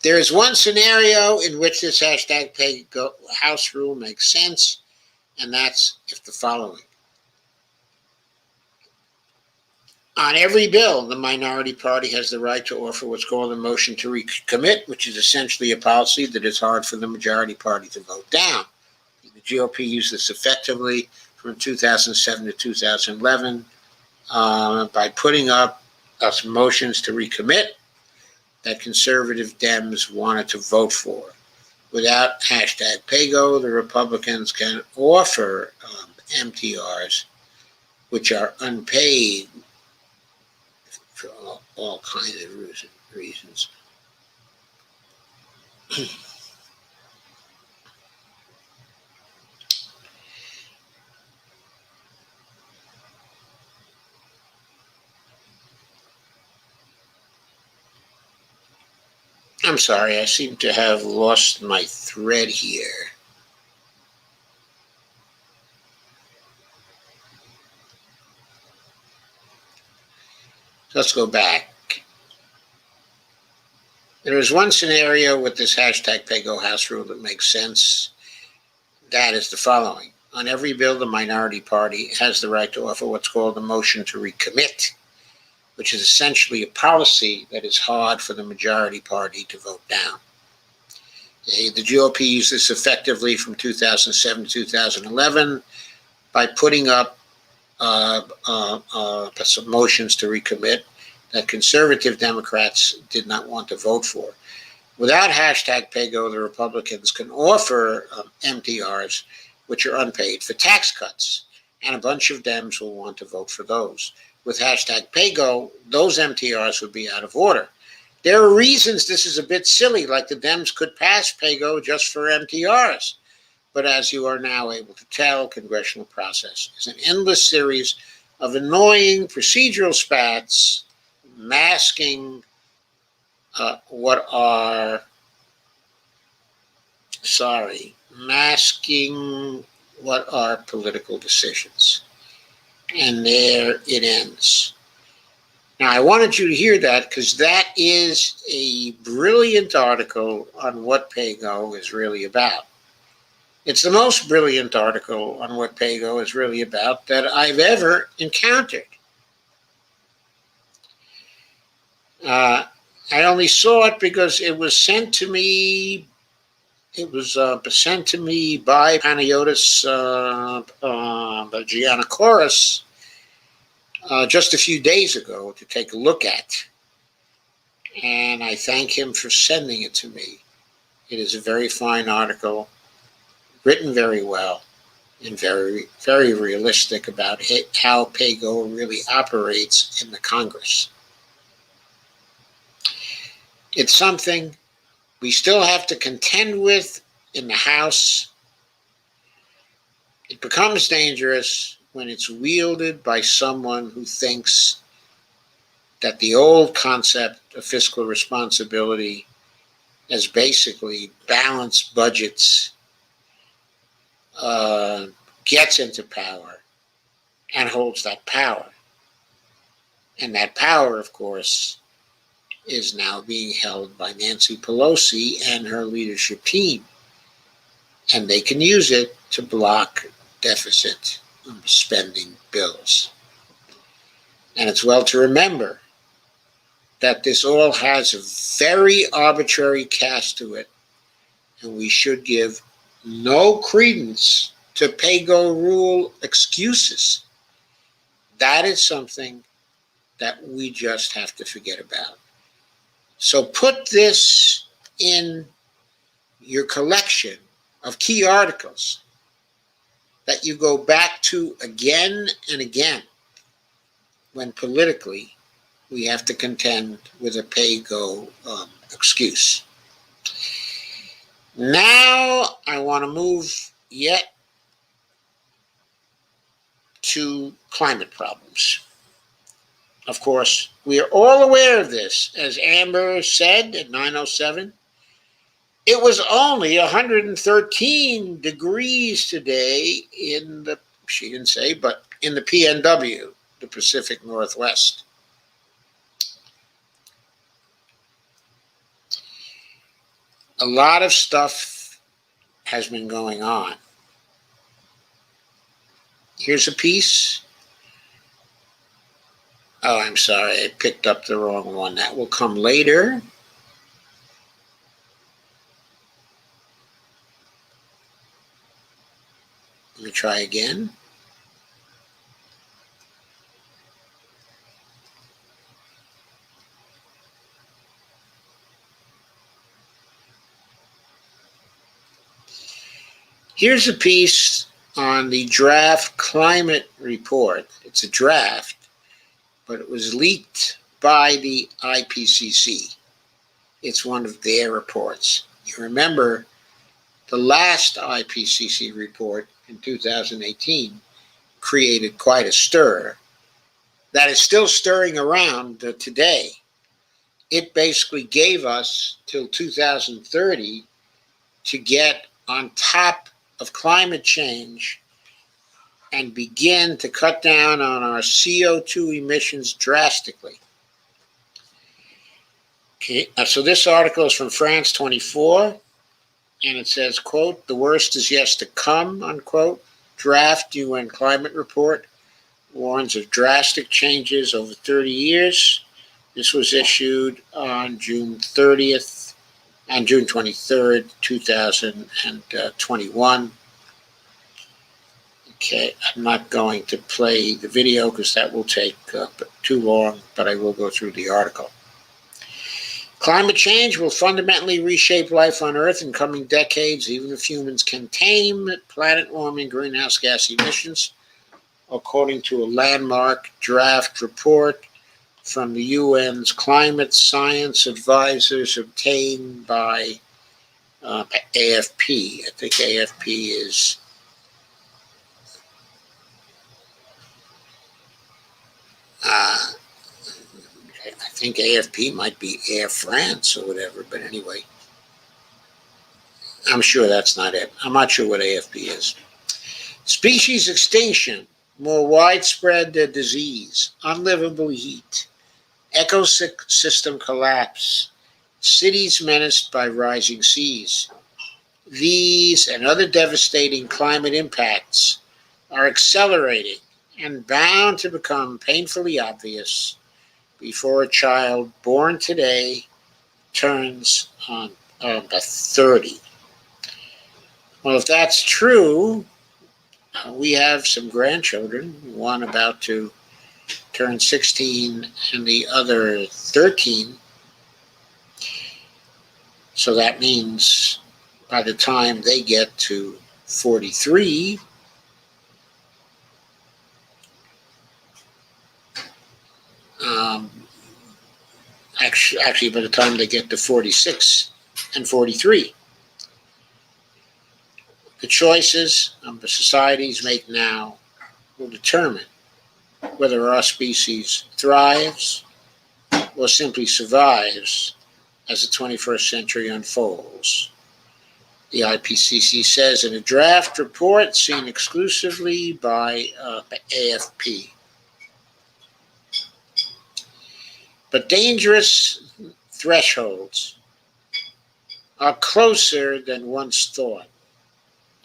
There is one scenario in which this hashtag pay-go House rule makes sense, and that's if the following. On every bill, the minority party has the right to offer what's called a motion to recommit, which is essentially a policy that is hard for the majority party to vote down. The GOP used this effectively from 2007 to 2011 by putting up motions to recommit that conservative Dems wanted to vote for. Without hashtag pay-go, the Republicans can offer MTRs, which are unpaid for all kinds of reasons. I'm sorry, I seem to have lost my thread here. Let's go back. There is one scenario with this hashtag pay-go House rule that makes sense. That is the following. On every bill, the minority party has the right to offer what's called a motion to recommit, which is essentially a policy that is hard for the majority party to vote down. The GOP used this effectively from 2007 to 2011 by putting up some motions to recommit that conservative Democrats did not want to vote for. Without hashtag pay-go, the Republicans can offer MTRs, which are unpaid, for tax cuts, and a bunch of Dems will want to vote for those. With hashtag pay-go, those MTRs would be out of order. There are reasons this is a bit silly, like the Dems could pass pay-go just for MTRs. But as you are now able to tell, congressional process is an endless series of annoying procedural spats masking what are political decisions. And there it ends. Now, I wanted you to hear that because that is a brilliant article on what pay-go is really about. It's the most brilliant article on what pay-go is really about that I've ever encountered. I only saw it because it was sent to me. It was sent to me by Panagiotis Giannakoris just a few days ago to take a look at. And I thank him for sending it to me. It is a very fine article, written very well, and very, very realistic about how PAYGO really operates in the Congress. It's something we still have to contend with in the House. It becomes dangerous when it's wielded by someone who thinks that the old concept of fiscal responsibility as basically balanced budgets gets into power and holds that power. And that power, of course, is now being held by Nancy Pelosi and her leadership team. And they can use it to block deficit spending bills. And it's well to remember that this all has a very arbitrary cast to it, and we should give no credence to PAYGO rule excuses. That is something that we just have to forget about. So put this in your collection of key articles that you go back to again and again when politically we have to contend with a PAYGO excuse. Now I want to move yet to climate problems. Of course, we are all aware of this. As Amber said at 9:07, it was only 113 degrees today in the, she didn't say, but in the PNW, the Pacific Northwest. A lot of stuff has been going on. Here's a piece. Oh, I'm sorry, I picked up the wrong one. That will come later. Let me try again. Here's a piece on the draft climate report. It's a draft, but it was leaked by the IPCC. It's one of their reports. You remember the last IPCC report in 2018 created quite a stir that is still stirring around today. It basically gave us till 2030 to get on top of climate change and begin to cut down on our CO2 emissions drastically. Okay, so this article is from France 24, and it says, quote, "The worst is yet to come," unquote. Draft UN climate report warns of drastic changes over 30 years. This was issued on June 30th and June 23rd, 2021. Okay, I'm not going to play the video because that will take too long, but I will go through the article. Climate change will fundamentally reshape life on Earth in coming decades, even if humans can tame planet-warming greenhouse gas emissions, according to a landmark draft report from the UN's climate science advisors obtained by AFP. I think AFP is I think AFP might be Air France or whatever, but anyway, I'm sure that's not it. I'm not sure what AFP is. Species extinction, more widespread disease, unlivable heat, ecosystem collapse, cities menaced by rising seas. These and other devastating climate impacts are accelerating and bound to become painfully obvious before a child born today turns 30. Well, if that's true, we have some grandchildren, one about to turn 16 and the other 13. So that means by the time they get to 43, um, actually, by the time they get to 46 and 43, the choices the societies make now will determine whether our species thrives or simply survives as the 21st century unfolds. The IPCC says in a draft report seen exclusively by AFP. But dangerous thresholds are closer than once thought,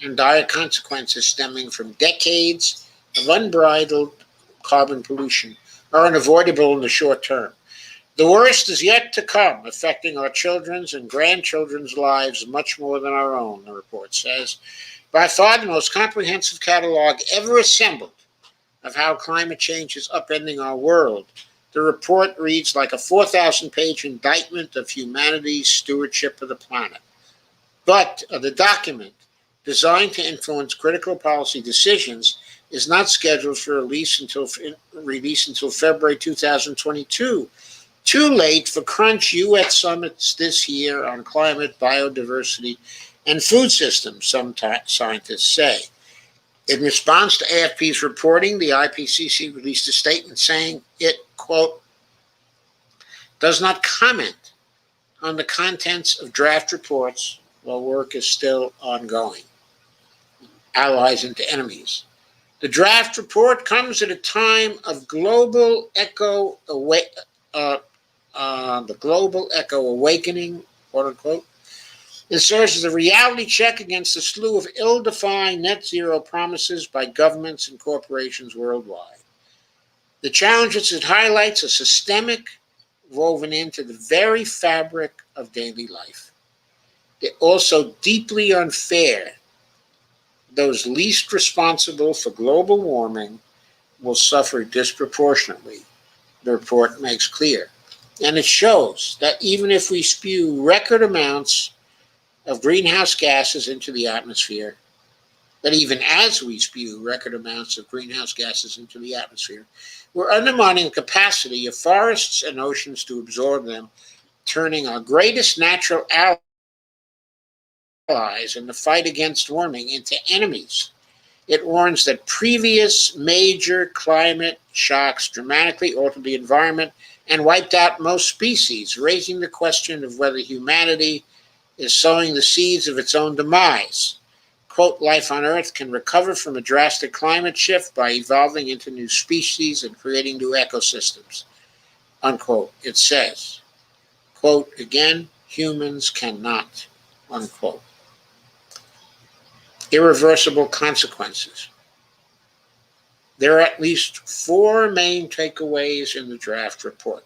and dire consequences stemming from decades of unbridled carbon pollution are unavoidable in the short term. The worst is yet to come, affecting our children's and grandchildren's lives much more than our own, the report says. By far the most comprehensive catalog ever assembled of how climate change is upending our world, the report reads like a 4,000-page indictment of humanity's stewardship of the planet. But the document, designed to influence critical policy decisions, is not scheduled for release until February 2022. Too late for crunch UN summits this year on climate, biodiversity, and food systems, some scientists say. In response to AFP's reporting, the IPCC released a statement saying it, quote, does not comment on the contents of draft reports while work is still ongoing. Allies into enemies. The draft report comes at a time of global the global eco awakening, quote unquote. It serves as a reality check against a slew of ill-defined net zero promises by governments and corporations worldwide. The challenges it highlights are systemic, woven into the very fabric of daily life. They're also deeply unfair. Those least responsible for global warming will suffer disproportionately, the report makes clear. And it shows that even if we spew record amounts of greenhouse gases into the atmosphere, that even as we spew record amounts of greenhouse gases into the atmosphere, we're undermining the capacity of forests and oceans to absorb them, turning our greatest natural allies in the fight against warming into enemies. It warns that previous major climate shocks dramatically altered the environment and wiped out most species, raising the question of whether humanity is sowing the seeds of its own demise. Quote, life on Earth can recover from a drastic climate shift by evolving into new species and creating new ecosystems, unquote, it says. Quote, again, humans cannot, unquote. Irreversible consequences. There are at least 4 main takeaways in the draft report,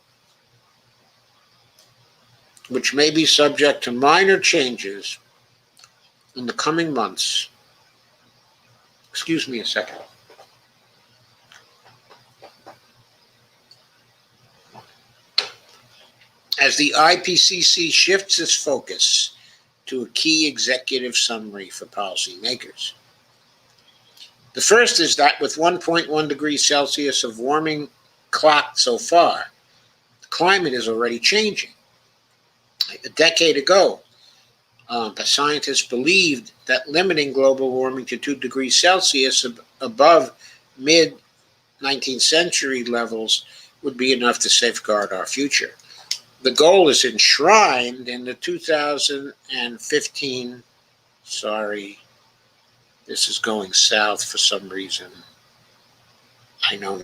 which may be subject to minor changes in the coming months. Excuse me a second. As the IPCC shifts its focus to a key executive summary for policymakers. The first is that with 1.1 degrees Celsius of warming clocked so far, the climate is already changing. A decade ago, the scientists believed that limiting global warming to 2 degrees Celsius above mid-19th century levels would be enough to safeguard our future. The goal is enshrined in the 2015, sorry, this is going south for some reason. I know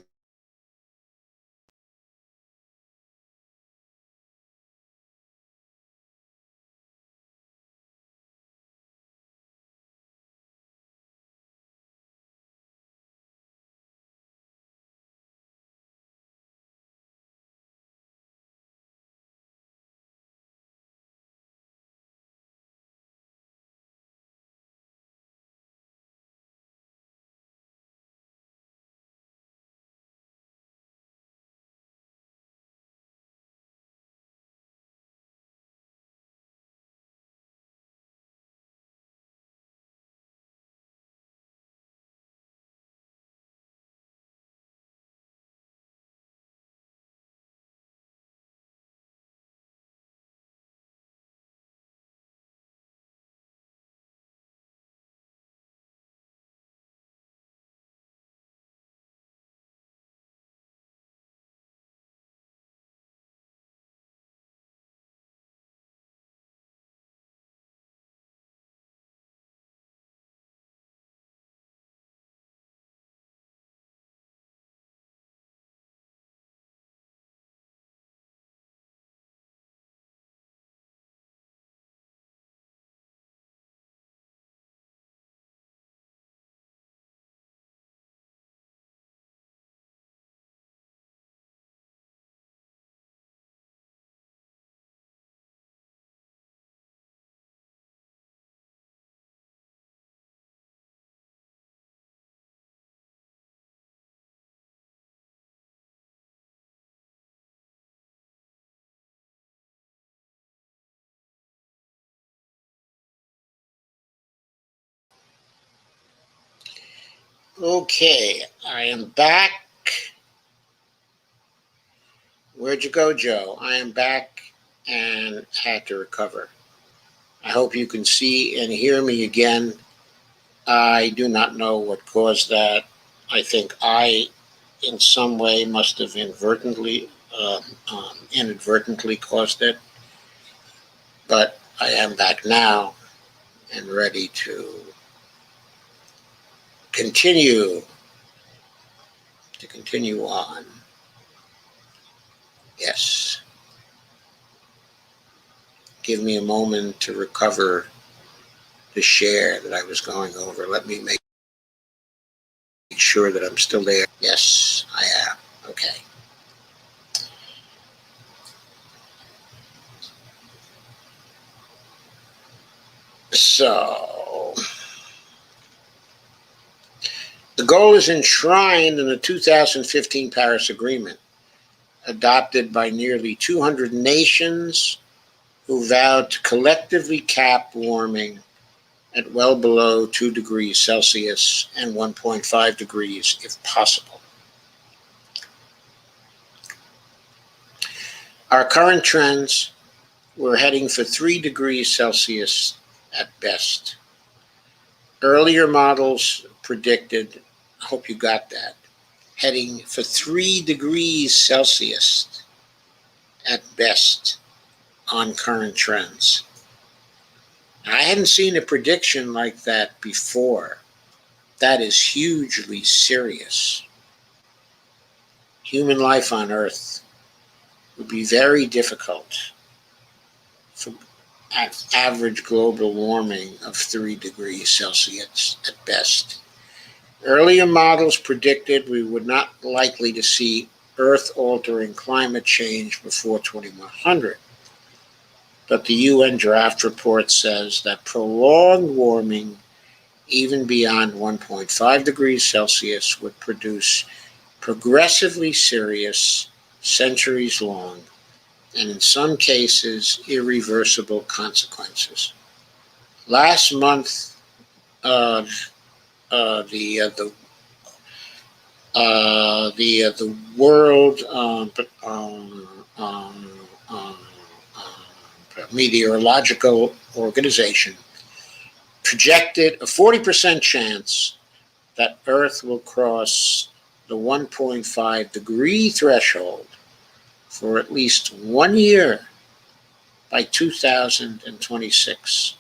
Okay, I am back. Where'd you go, Joe? I am back and had to recover. I hope you can see and hear me again. I do not know what caused that. I think I, in some way, must have inadvertently caused it. But I am back now and ready to continue on. Yes. Give me a moment to recover the share that I was going over. Let me make sure that I'm still there. Yes, I am. Okay. So, the goal is enshrined in the 2015 Paris Agreement, adopted by nearly 200 nations who vowed to collectively cap warming at well below 2 degrees Celsius and 1.5 degrees if possible. Our current trends, we're heading for 3 degrees Celsius at best. Earlier models predicted, I hope you got that, heading for 3 degrees Celsius at best on current trends. I hadn't seen a prediction like that before. That is hugely serious. Human life on Earth would be very difficult for at average global warming of 3 degrees Celsius at best. Earlier models predicted we would not likely to see Earth-altering climate change before 2100. But the UN draft report says that prolonged warming, even beyond 1.5 degrees Celsius, would produce progressively serious, centuries-long, and in some cases, irreversible consequences. Last month, the World Meteorological Organization projected a 40% chance that Earth will cross the 1.5 degree threshold for at least 1 year by 2026.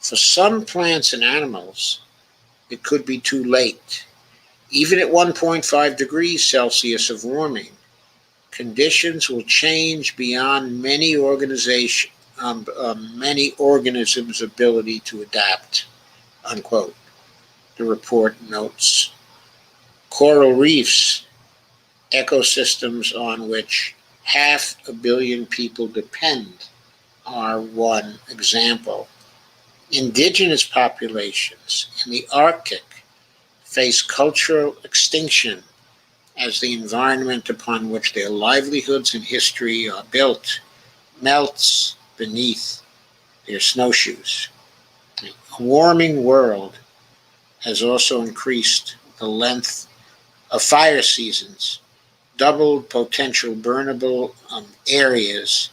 For some plants and animals, it could be too late. Even at 1.5 degrees Celsius of warming, conditions will change beyond many organisms' ability to adapt, unquote. The report notes. Coral reefs, ecosystems on which 500 million people depend, are one example. Indigenous populations in the Arctic face cultural extinction as the environment upon which their livelihoods and history are built melts beneath their snowshoes. A warming world has also increased the length of fire seasons, doubled potential burnable areas,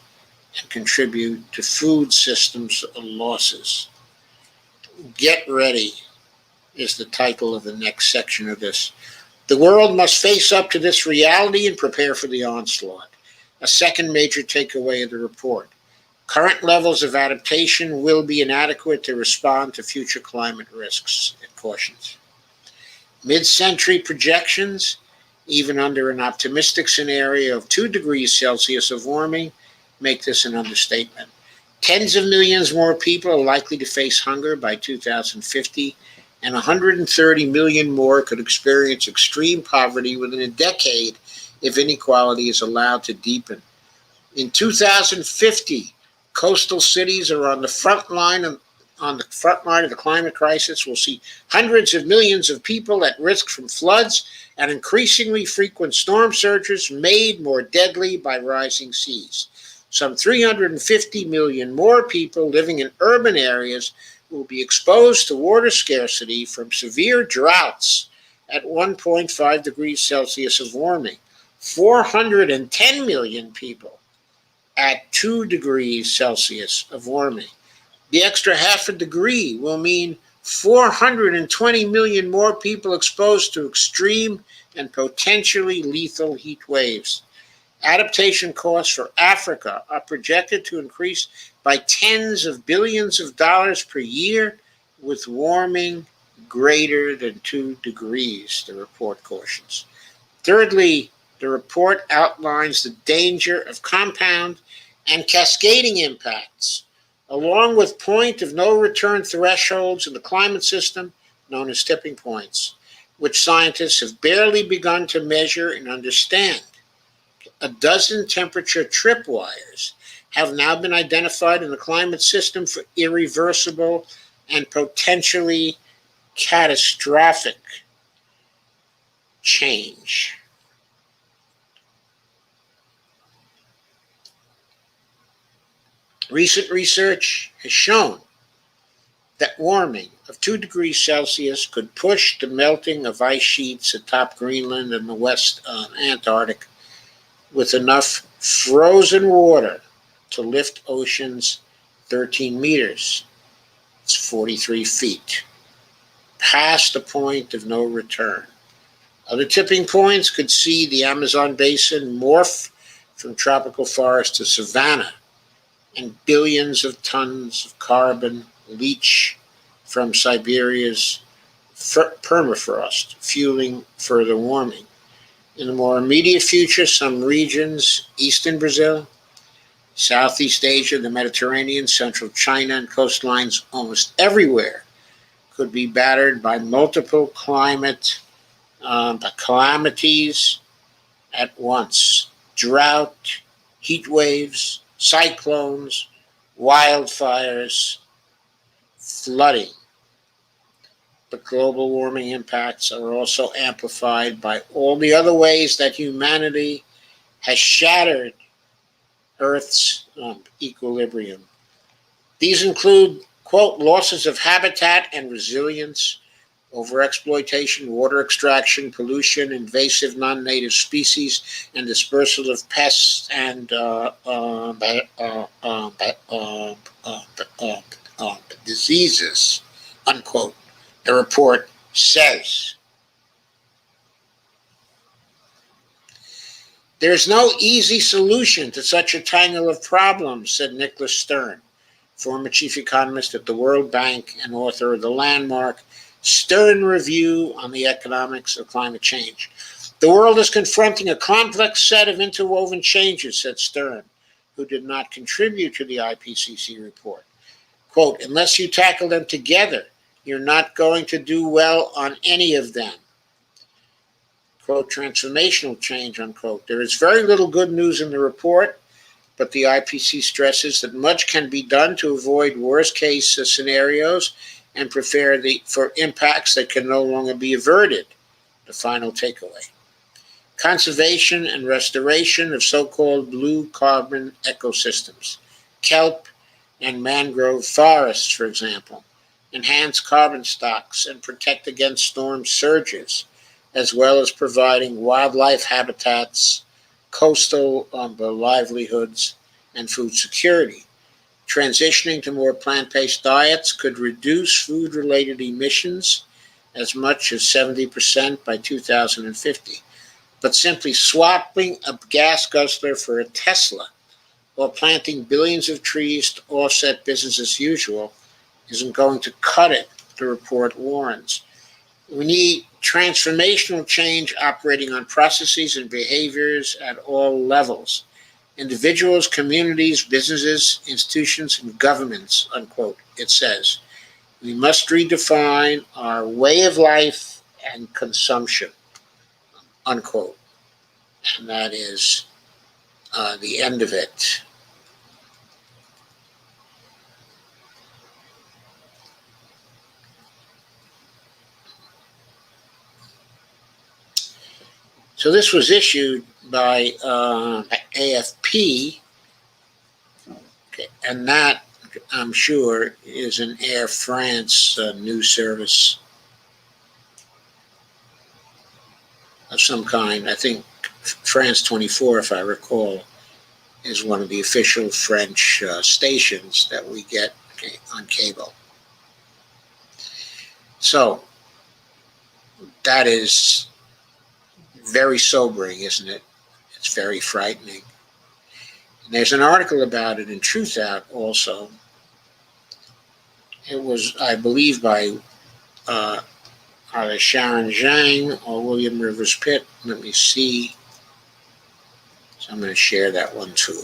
and contribute to food systems losses. Get ready is the title of the next section of this. The world must face up to this reality and prepare for the onslaught. A second major takeaway of the report. Current levels of adaptation will be inadequate to respond to future climate risks, it cautions. Mid-century projections, even under an optimistic scenario of 2 degrees Celsius of warming, make this an understatement. Tens of millions more people are likely to face hunger by 2050, and 130 million more could experience extreme poverty within a decade if inequality is allowed to deepen. In 2050, coastal cities are on the front line of the climate crisis. We'll see hundreds of millions of people at risk from floods and increasingly frequent storm surges made more deadly by rising seas. Some 350 million more people living in urban areas will be exposed to water scarcity from severe droughts at 1.5 degrees Celsius of warming. 410 million people at 2 degrees Celsius of warming. The extra half a degree will mean 420 million more people exposed to extreme and potentially lethal heat waves. Adaptation costs for Africa are projected to increase by tens of billions of dollars per year with warming greater than 2 degrees, the report cautions. Thirdly, the report outlines the danger of compound and cascading impacts, along with point of no return thresholds in the climate system known as tipping points, which scientists have barely begun to measure and understand. A dozen temperature tripwires have now been identified in the climate system for irreversible and potentially catastrophic change. Recent research has shown that warming of 2 degrees Celsius could push the melting of ice sheets atop Greenland and the West Antarctic with enough frozen water to lift oceans 13 meters. It's 43 feet, past the point of no return. Other tipping points could see the Amazon basin morph from tropical forest to savanna, and billions of tons of carbon leach from Siberia's permafrost, fueling further warming. In the more immediate future, some regions, eastern Brazil, Southeast Asia, the Mediterranean, central China, and coastlines almost everywhere could be battered by multiple climate calamities at once: drought, heat waves, cyclones, wildfires, flooding. But global warming impacts are also amplified by all the other ways that humanity has shattered Earth's equilibrium. These include, quote, losses of habitat and resilience, overexploitation, water extraction, pollution, invasive non-native species, and dispersal of pests and diseases, unquote, the report says. There is no easy solution to such a tangle of problems, said Nicholas Stern, former chief economist at the World Bank and author of the landmark Stern Review on the Economics of Climate Change. The world is confronting a complex set of interwoven changes, said Stern, who did not contribute to the IPCC report. Quote, unless you tackle them together, you're not going to do well on any of them. Quote, transformational change, unquote. There is very little good news in the report, but the IPCC stresses that much can be done to avoid worst-case scenarios and prepare for impacts that can no longer be averted, the final takeaway. Conservation and restoration of so-called blue carbon ecosystems, kelp and mangrove forests, for example, enhance carbon stocks and protect against storm surges, as well as providing wildlife habitats, coastal livelihoods, and food security. Transitioning to more plant-based diets could reduce food-related emissions as much as 70% by 2050. But simply swapping a gas guzzler for a Tesla or planting billions of trees to offset business as usual isn't going to cut it, the report warns. We need transformational change operating on processes and behaviors at all levels. Individuals, communities, businesses, institutions, and governments, unquote, it says. We must redefine our way of life and consumption, unquote. And that is the end of it. So this was issued by AFP, okay, and that, I'm sure, is an Air France news service. of some kind. I think France 24, if I recall, is one of the official French stations that we get on cable. So that is very sobering, isn't it? It's very frightening. And there's an article about it in Truth Out also. It was, I believe, by either Sharon Zhang or William Rivers Pitt. Let me see. So I'm going to share that one too.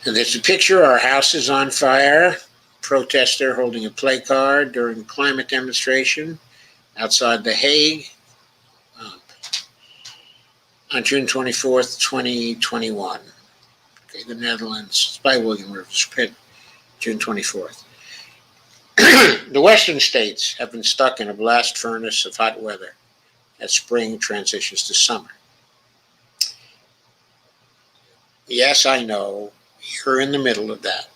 And there's a picture. Our house is on fire. Protester holding a placard during a climate demonstration outside The Hague on June 24th, 2021. Okay, the Netherlands. It's by William Rivers Pitt, June 24th. The western states have been stuck in a blast furnace of hot weather as spring transitions to summer. Yes, I know, you're in the middle of that.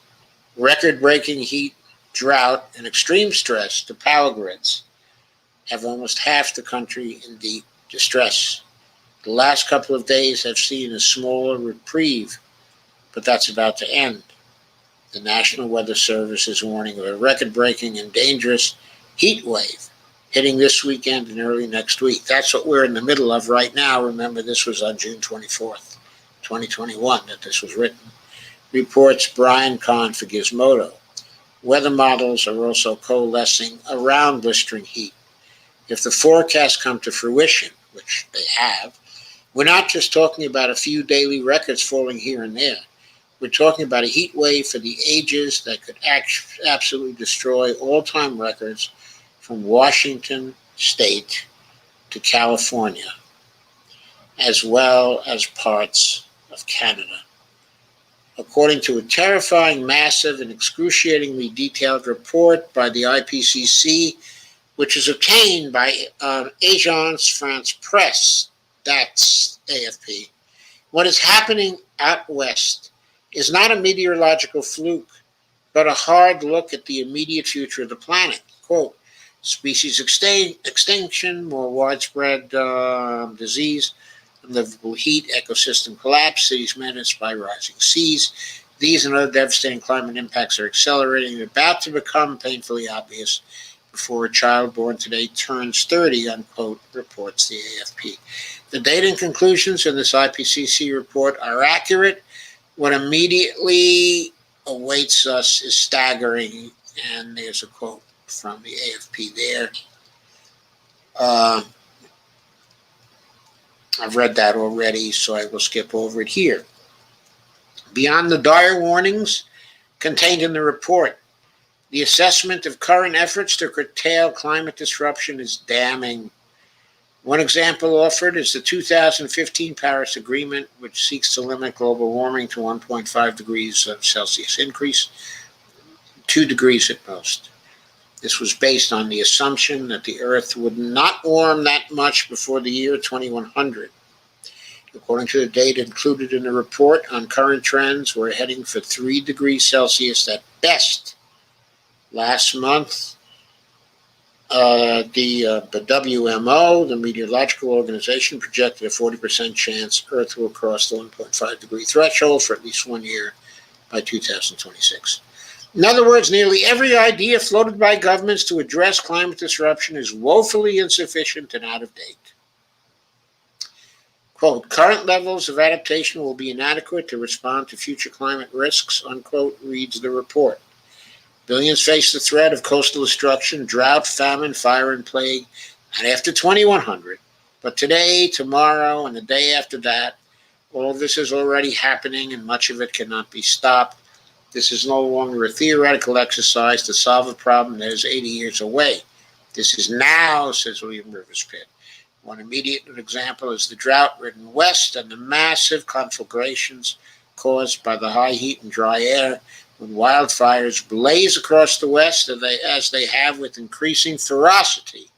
Record-breaking heat, drought, and extreme stress to power grids have almost half the country in deep distress. The last couple of days have seen a smaller reprieve, but that's about to end. The National Weather Service is warning of a record-breaking and dangerous heat wave hitting this weekend and early next week. That's what we're in the middle of right now. Remember, this was on June 24th, 2021, that this was written. Reports Brian Kahn for Gizmodo. Weather models are also coalescing around blistering heat. If the forecasts come to fruition, which they have, we're not just talking about a few daily records falling here and there. We're talking about a heat wave for the ages that could absolutely destroy all-time records from Washington State to California, as well as parts of Canada. According to a terrifying, massive, and excruciatingly detailed report by the IPCC, which is obtained by Agence France-Presse, that's AFP, what is happening out west is not a meteorological fluke, but a hard look at the immediate future of the planet. Quote, species extinction, more widespread disease, unlivable heat, ecosystem collapse, cities menaced by rising seas. These and other devastating climate impacts are accelerating and about to become painfully obvious before a child born today turns 30, unquote, reports the AFP. The data and conclusions in this IPCC report are accurate. What immediately awaits us is staggering, and there's a quote from the AFP there. I've read that already, so I will skip over it here. Beyond the dire warnings contained in the report, the assessment of current efforts to curtail climate disruption is damning. One example offered is the 2015 Paris Agreement, which seeks to limit global warming to 1.5 degrees of Celsius increase, 2 degrees at most. This was based on the assumption that the Earth would not warm that much before the year 2100. According to the data included in the report on current trends, we're heading for 3 degrees Celsius at best. Last month, the WMO, the meteorological organization, projected a 40% chance Earth will cross the 1.5 degree threshold for at least 1 year by 2026. In other words, nearly every idea floated by governments to address climate disruption is woefully insufficient and out of date. Quote, current levels of adaptation will be inadequate to respond to future climate risks, unquote, reads the report. Billions face the threat of coastal destruction, drought, famine, fire, and plague, not after 2100, but today, tomorrow, and the day after that. All of this is already happening, and much of it cannot be stopped. This is no longer a theoretical exercise to solve a problem that is 80 years away. This is now, says William Rivers Pitt. One immediate example is the drought-ridden West and the massive conflagrations caused by the high heat and dry air when wildfires blaze across the West as they have with increasing ferocity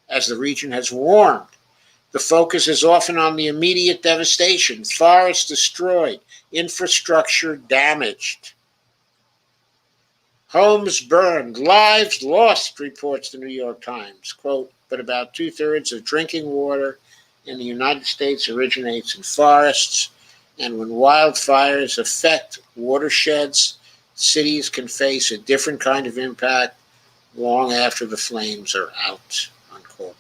as the region has warmed. The focus is often on the immediate devastation, forests destroyed, infrastructure damaged, homes burned, lives lost, reports the New York Times. Quote, but about 2/3 of drinking water in the United States originates in forests, and when wildfires affect watersheds, cities can face a different kind of impact long after the flames are out, unquote.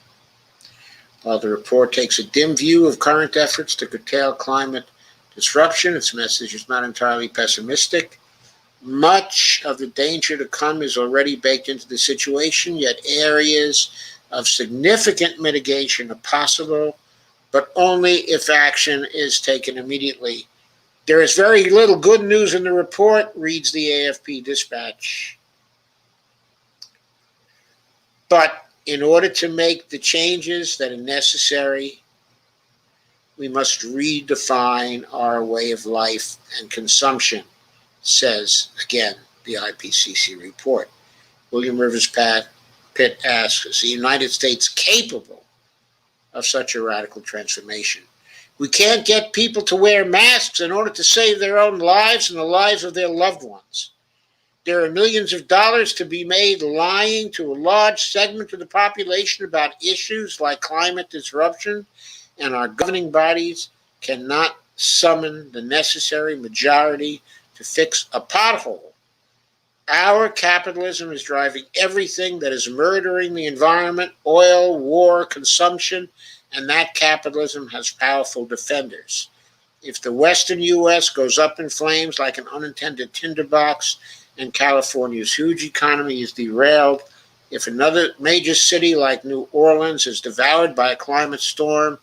While the report takes a dim view of current efforts to curtail climate disruption, its message is not entirely pessimistic. Much of the danger to come is already baked into the situation, yet areas of significant mitigation are possible, but only if action is taken immediately. There is very little good news in the report, reads the AFP Dispatch. But in order to make the changes that are necessary, we must redefine our way of life and consumption, says, again, the IPCC report. William Rivers Pitt asks, is the United States capable of such a radical transformation? We can't get people to wear masks in order to save their own lives and the lives of their loved ones. There are millions of dollars to be made lying to a large segment of the population about issues like climate disruption, and our governing bodies cannot summon the necessary majority to fix a pothole. Our capitalism is driving everything that is murdering the environment, oil, war, consumption, and that capitalism has powerful defenders. If the western U.S. goes up in flames like an unintended tinderbox and California's huge economy is derailed, if another major city like New Orleans is devoured by a climate storm,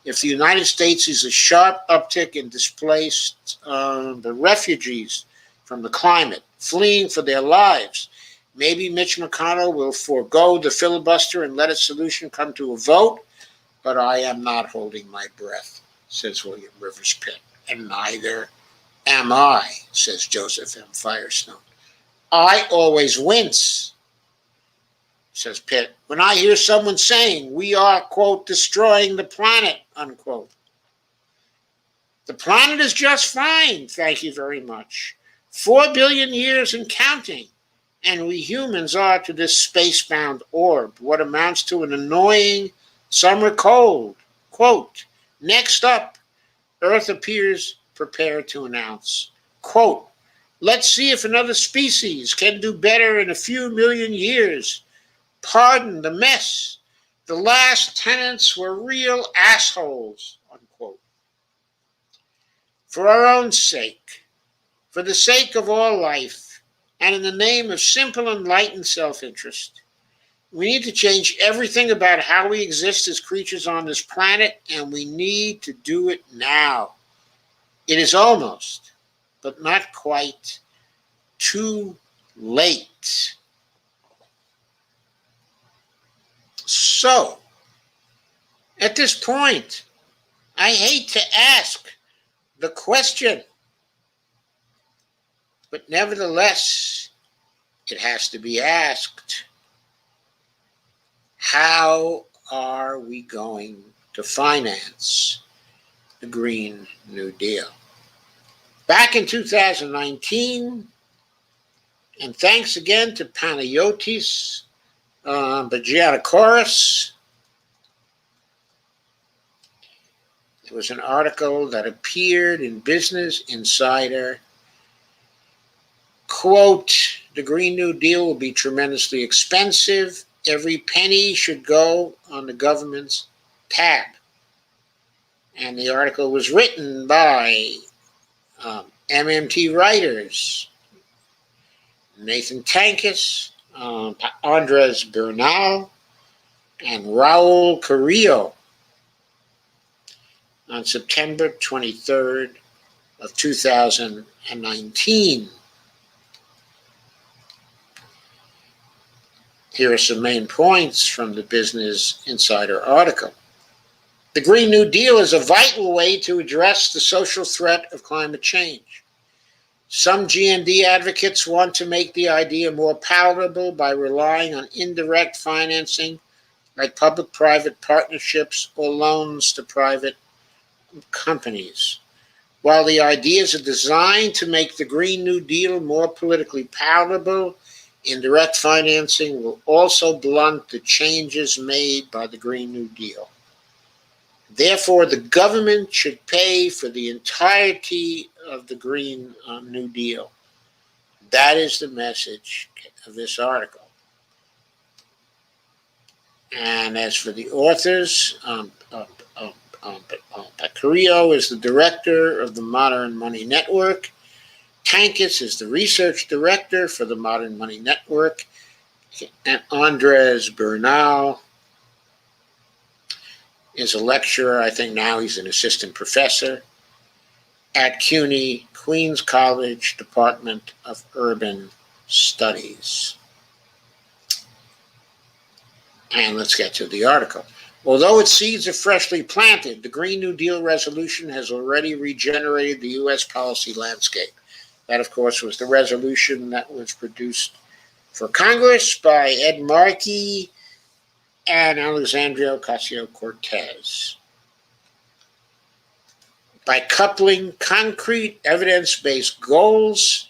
if the United States sees a sharp uptick in displaced the refugees from the climate, fleeing for their lives, maybe Mitch McConnell will forego the filibuster and let a solution come to a vote, but I am not holding my breath, says William Rivers Pitt, and neither am I, says Joseph M. Firestone. I always wince, says Pitt, when I hear someone saying we are, quote, destroying the planet, unquote. The planet is just fine, thank you very much. 4 billion years and counting, and we humans are to this space-bound orb what amounts to an annoying summer cold. Quote, next up, Earth appears prepared to announce, quote, let's see if another species can do better in a few million years. Pardon the mess. The last tenants were real assholes, unquote. For our own sake, for the sake of all life, and in the name of simple enlightened self-interest, we need to change everything about how we exist as creatures on this planet, and we need to do it now. It is almost, but not quite, too late. So, at this point, I hate to ask the question, but nevertheless, it has to be asked. How are we going to finance the Green New Deal? Back in 2019, and thanks again to Panayotis Bagiatakouros, there was an article that appeared in Business Insider. Quote, the Green New Deal will be tremendously expensive. Every penny should go on the government's tab. And the article was written by MMT writers, Nathan Tankis, Andres Bernal, and Raul Carrillo on September 23rd of 2019. Here are some main points from the Business Insider article. The Green New Deal is a vital way to address the social threat of climate change. Some GND advocates want to make the idea more palatable by relying on indirect financing like public-private partnerships or loans to private companies. While the ideas are designed to make the Green New Deal more politically palatable, indirect financing will also blunt the changes made by the Green New Deal. Therefore, the government should pay for the entirety of the Green New Deal. That is the message of this article. And as for the authors, Carrillo is the director of the Modern Money Network. Tankis is the research director for the Modern Money Network. And Andres Bernal is a lecturer. I think now he's an assistant professor at CUNY, Queens College, Department of Urban Studies. And let's get to the article. Although its seeds are freshly planted, the Green New Deal resolution has already regenerated the U.S. policy landscape. That, of course, was the resolution that was produced for Congress by Ed Markey and Alexandria Ocasio-Cortez. By coupling concrete evidence-based goals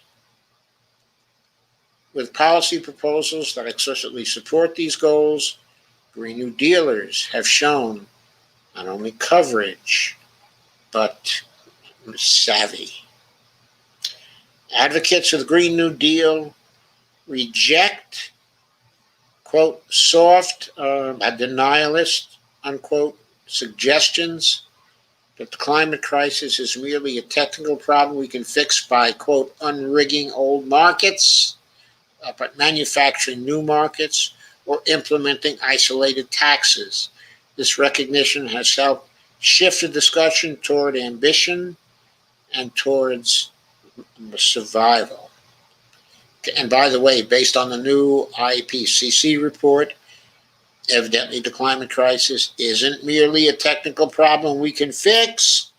with policy proposals that explicitly support these goals, Green New Dealers have shown not only coverage, but savvy. Advocates of the Green New Deal reject, quote, soft, denialist, unquote, suggestions that the climate crisis is merely a technical problem we can fix by, quote, unrigging old markets, but manufacturing new markets, or implementing isolated taxes. This recognition has helped shift the discussion toward ambition and towards survival. And by the way, based on the new IPCC report, evidently the climate crisis isn't merely a technical problem we can fix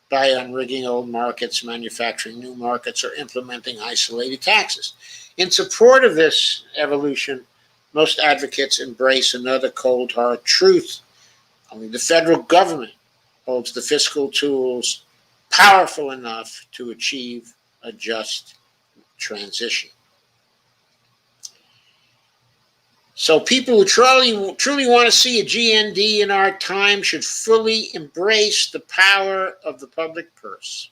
by unrigging old markets, manufacturing new markets, or implementing isolated taxes. In support of this evolution, most advocates embrace another cold, hard truth. Only the federal government holds the fiscal tools powerful enough to achieve a just transition. So people who truly want to see a GND in our time should fully embrace the power of the public purse.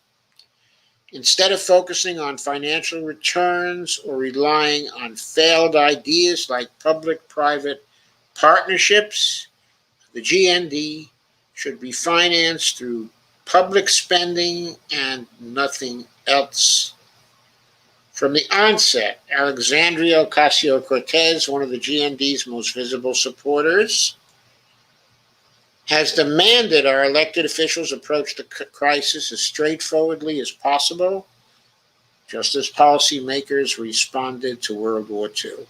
Instead of focusing on financial returns or relying on failed ideas like public-private partnerships, the GND should be financed through public spending and nothing else. From the onset, Alexandria Ocasio-Cortez, one of the GND's most visible supporters, has demanded our elected officials approach the crisis as straightforwardly as possible, just as policymakers responded to World War II.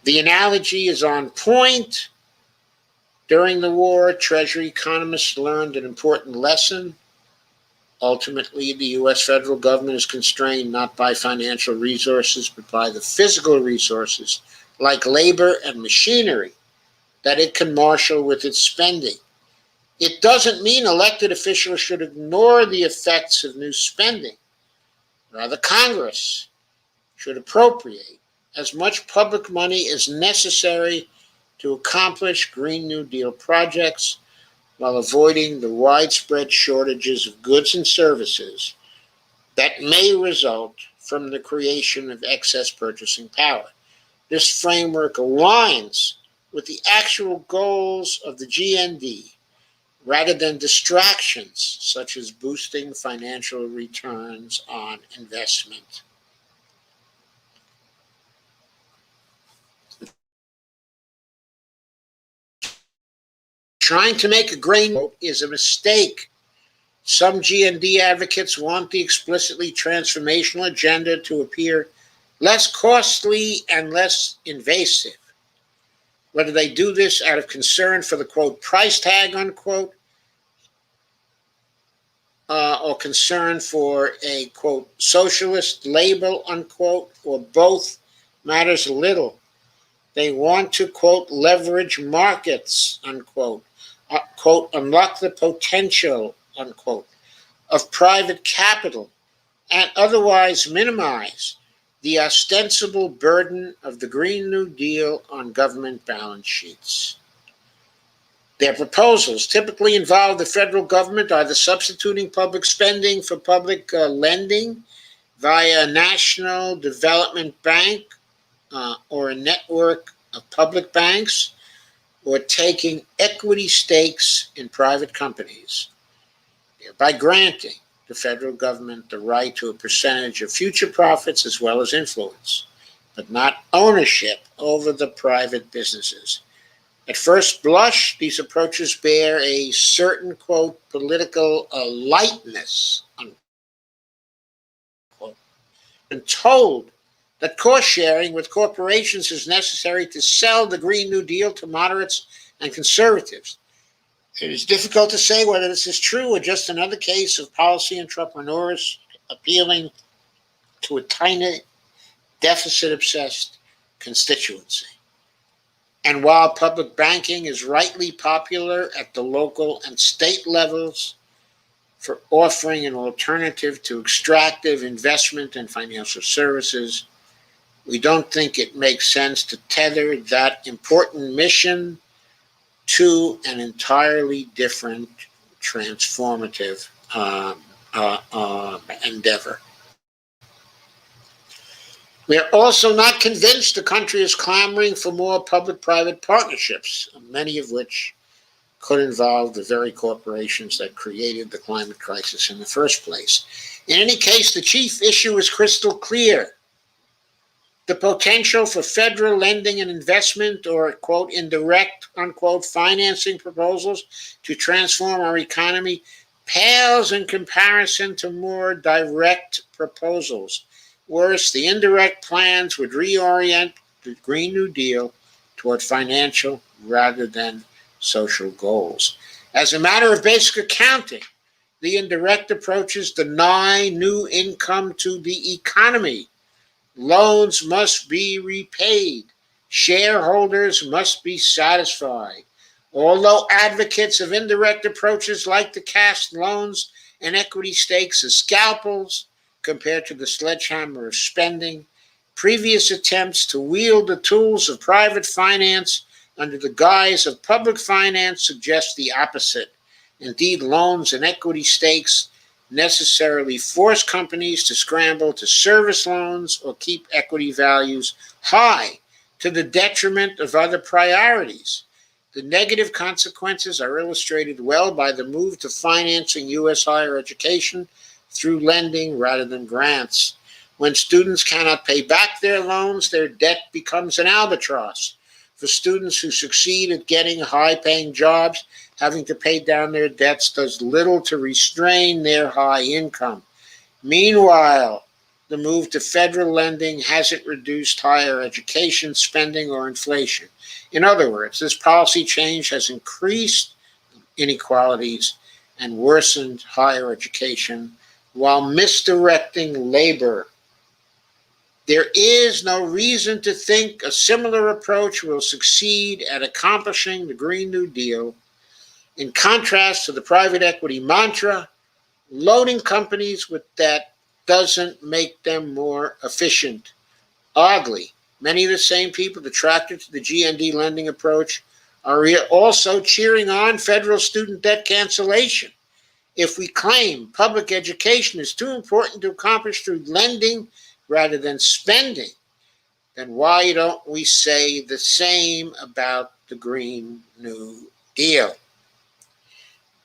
The analogy is on point. During the war, Treasury economists learned an important lesson. Ultimately, the U.S. federal government is constrained not by financial resources, but by the physical resources, like labor and machinery, that it can marshal with its spending. It doesn't mean elected officials should ignore the effects of new spending. Rather, Congress should appropriate as much public money as necessary to accomplish Green New Deal projects while avoiding the widespread shortages of goods and services that may result from the creation of excess purchasing power. This framework aligns with the actual goals of the GND rather than distractions such as boosting financial returns on investment. Trying to make a grain vote is a mistake. Some GND advocates want the explicitly transformational agenda to appear less costly and less invasive. Whether they do this out of concern for the, quote, price tag, unquote, or concern for a, quote, socialist label, unquote, or both, matters little. They want to, quote, leverage markets, unquote, quote, unlock the potential, unquote, of private capital and otherwise minimize the ostensible burden of the Green New Deal on government balance sheets. Their proposals typically involve the federal government either substituting public spending for public lending via a national development bank or a network of public banks, or taking equity stakes in private companies, thereby granting the federal government the right to a percentage of future profits as well as influence, but not ownership over the private businesses. At first blush, these approaches bear a certain, quote, political lightness, unquote. And told that cost sharing with corporations is necessary to sell the Green New Deal to moderates and conservatives. It is difficult to say whether this is true or just another case of policy entrepreneurs appealing to a tiny, deficit-obsessed constituency. And while public banking is rightly popular at the local and state levels for offering an alternative to extractive investment and financial services, we don't think it makes sense to tether that important mission to an entirely different transformative endeavor. We are also not convinced the country is clamoring for more public-private partnerships, many of which could involve the very corporations that created the climate crisis in the first place. In any case, the chief issue is crystal clear. The potential for federal lending and investment or, quote, indirect, unquote, financing proposals to transform our economy pales in comparison to more direct proposals. Worse, the indirect plans would reorient the Green New Deal toward financial rather than social goals. As a matter of basic accounting, the indirect approaches deny new income to the economy. Loans must be repaid. Shareholders must be satisfied. Although advocates of indirect approaches like to cast loans and equity stakes as scalpels compared to the sledgehammer of spending, previous attempts to wield the tools of private finance under the guise of public finance suggest the opposite. Indeed, loans and equity stakes necessarily force companies to scramble to service loans or keep equity values high to the detriment of other priorities. The negative consequences are illustrated well by the move to financing U.S. higher education through lending rather than grants. When students cannot pay back their loans, their debt becomes an albatross. For students who succeed at getting high-paying jobs, having to pay down their debts does little to restrain their high income. Meanwhile, the move to federal lending hasn't reduced higher education spending or inflation. In other words, this policy change has increased inequalities and worsened higher education while misdirecting labor. There is no reason to think a similar approach will succeed at accomplishing the Green New Deal. In contrast to the private equity mantra, loading companies with debt doesn't make them more efficient. Oddly, many of the same people attracted to the GND lending approach are also cheering on federal student debt cancellation. If we claim public education is too important to accomplish through lending rather than spending, then why don't we say the same about the Green New Deal?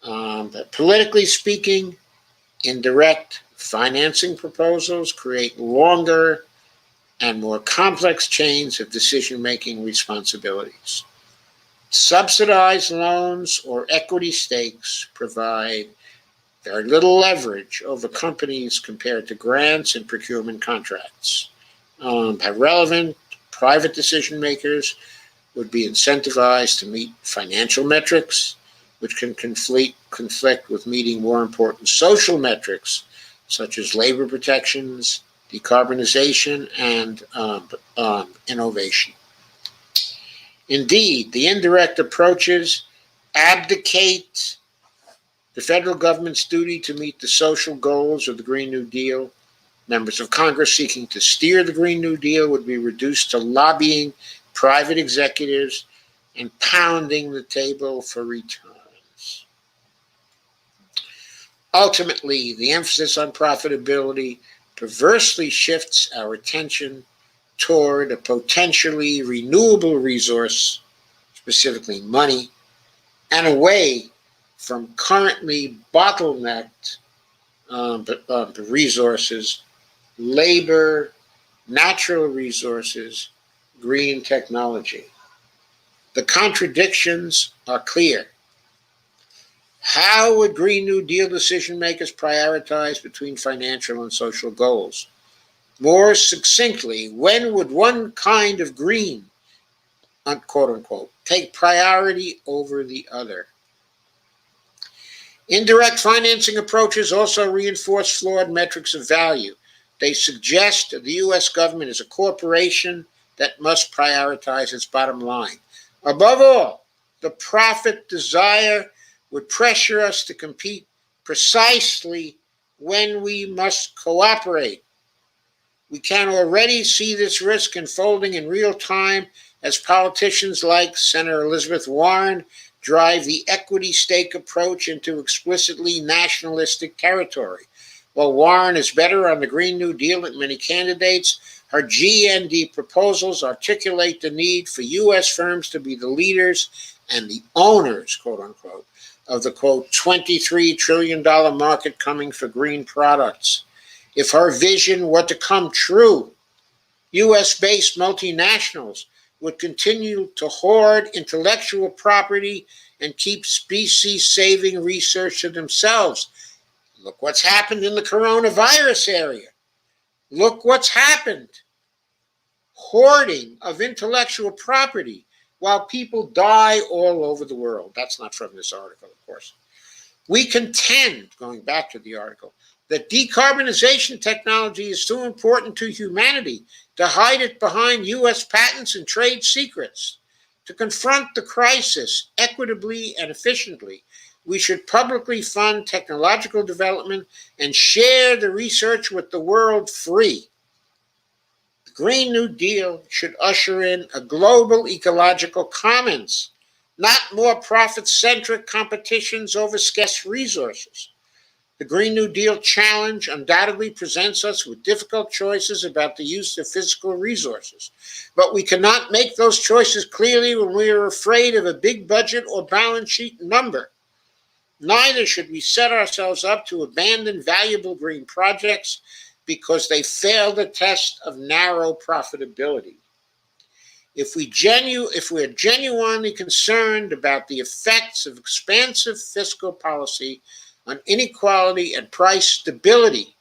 But politically speaking, indirect financing proposals create longer and more complex chains of decision-making responsibilities. Subsidized loans or equity stakes provide very little leverage over companies compared to grants and procurement contracts. Relevant private decision makers would be incentivized to meet financial metrics, which can conflict with meeting more important social metrics, such as labor protections, decarbonization, and innovation. Indeed, the indirect approaches abdicate the federal government's duty to meet the social goals of the Green New Deal. Members of Congress seeking to steer the Green New Deal would be reduced to lobbying private executives and pounding the table for returns. Ultimately, the emphasis on profitability perversely shifts our attention toward a potentially renewable resource, specifically money, and away from currently bottlenecked resources, labor, natural resources, green technology. The contradictions are clear. How would Green New Deal decision makers prioritize between financial and social goals? More succinctly, when would one kind of green, quote unquote, take priority over the other? Indirect financing approaches also reinforce flawed metrics of value. They suggest the U.S. government is a corporation that must prioritize its bottom line. Above all, the profit desire would pressure us to compete precisely when we must cooperate. We can already see this risk unfolding in real time as politicians like Senator Elizabeth Warren drive the equity stake approach into explicitly nationalistic territory. While Warren is better on the Green New Deal than many candidates, her GND proposals articulate the need for U.S. firms to be the leaders and the owners, quote unquote, of the, quote, $23 trillion market coming for green products. If her vision were to come true, U.S.-based multinationals would continue to hoard intellectual property and keep species-saving research to themselves. Look what's happened in the coronavirus area. Look what's happened. Hoarding of intellectual property while people die all over the world. That's not from this article, of course. We contend, going back to the article, that decarbonization technology is too important to humanity to hide it behind U.S. patents and trade secrets. To confront the crisis equitably and efficiently, we should publicly fund technological development and share the research with the world free. The Green New Deal should usher in a global ecological commons, not more profit-centric competitions over scarce resources. The Green New Deal challenge undoubtedly presents us with difficult choices about the use of physical resources, but we cannot make those choices clearly when we are afraid of a big budget or balance sheet number. Neither should we set ourselves up to abandon valuable green projects because they fail the test of narrow profitability. If we're genuinely concerned about the effects of expansive fiscal policy on inequality and price stability,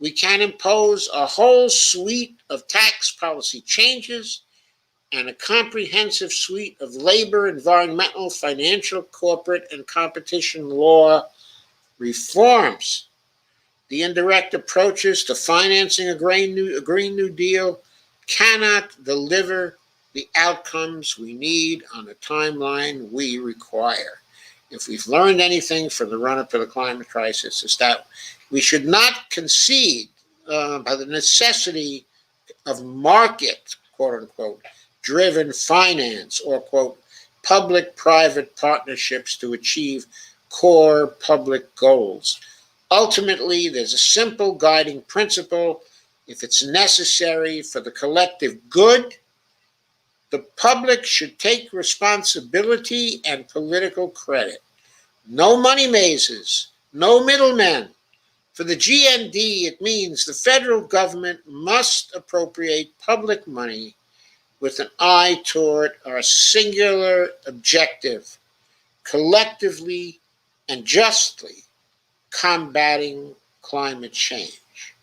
we can impose a whole suite of tax policy changes and a comprehensive suite of labor, environmental, financial, corporate, and competition law reforms. The indirect approaches to financing a Green New Deal cannot deliver the outcomes we need on the timeline we require. If we've learned anything from the run-up to the climate crisis, is that we should not concede by the necessity of market, quote-unquote, driven finance or, quote, public-private partnerships to achieve core public goals. Ultimately, there's a simple guiding principle. If it's necessary for the collective good, the public should take responsibility and political credit. No money mazes, no middlemen. For the GND, it means the federal government must appropriate public money with an eye toward our singular objective, collectively and justly combating climate change.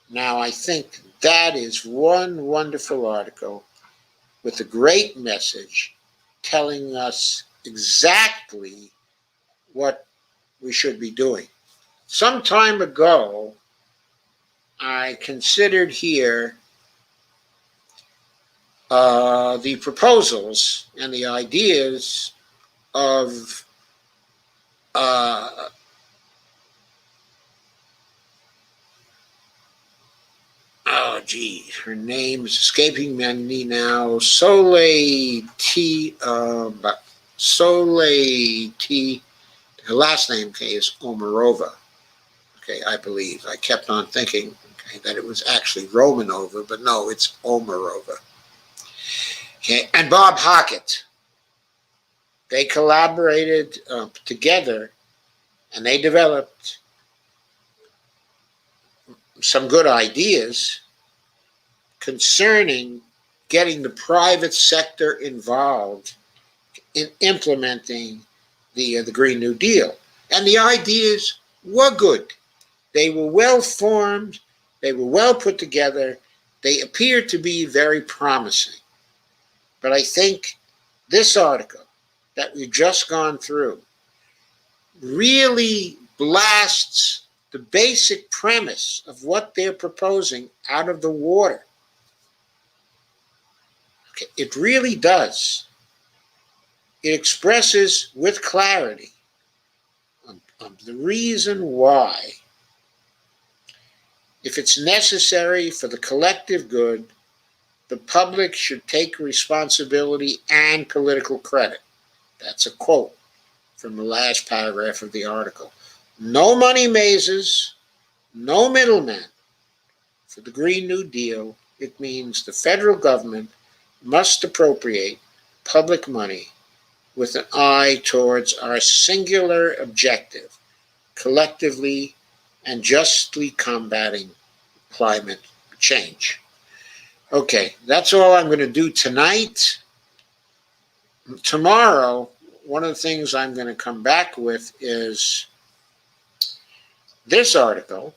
Now, I think that is one wonderful article with a great message telling us exactly what we should be doing. Some time ago, I considered here the proposals and the ideas of oh gee, her name is escaping me now. Soleil T. Her last name is Omarova. Okay, I believe. I kept on thinking that it was actually Romanova, but no, it's Omarova. Okay, and Bob Hockett. They collaborated together, and they developed some good ideas concerning getting the private sector involved in implementing the Green New Deal. And the ideas were good. They were well formed. They were well put together. They appeared to be very promising. But I think this article that we've just gone through really blasts the basic premise of what they're proposing out of the water. Okay, it really does. It expresses with clarity the reason why, if it's necessary for the collective good, the public should take responsibility and political credit. That's a quote from the last paragraph of the article. No money mazes, no middlemen. For the Green New Deal, it means the federal government must appropriate public money with an eye towards our singular objective, collectively and justly combating climate change. Okay, that's all I'm going to do tonight. Tomorrow, one of the things I'm going to come back with is this article.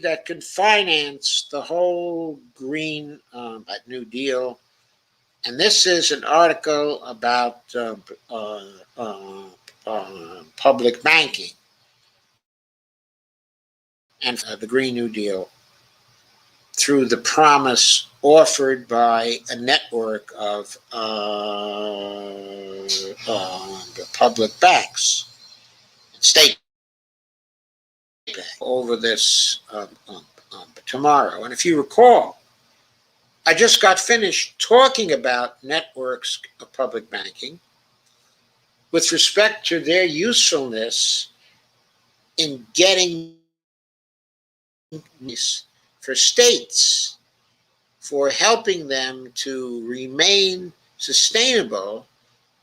That can finance the whole Green New Deal. And this is an article about public banking and the Green New Deal through the promise offered by a network of public banks, state banks, over this tomorrow. And if you recall, I just got finished talking about networks of public banking with respect to their usefulness in getting for states, for helping them to remain sustainable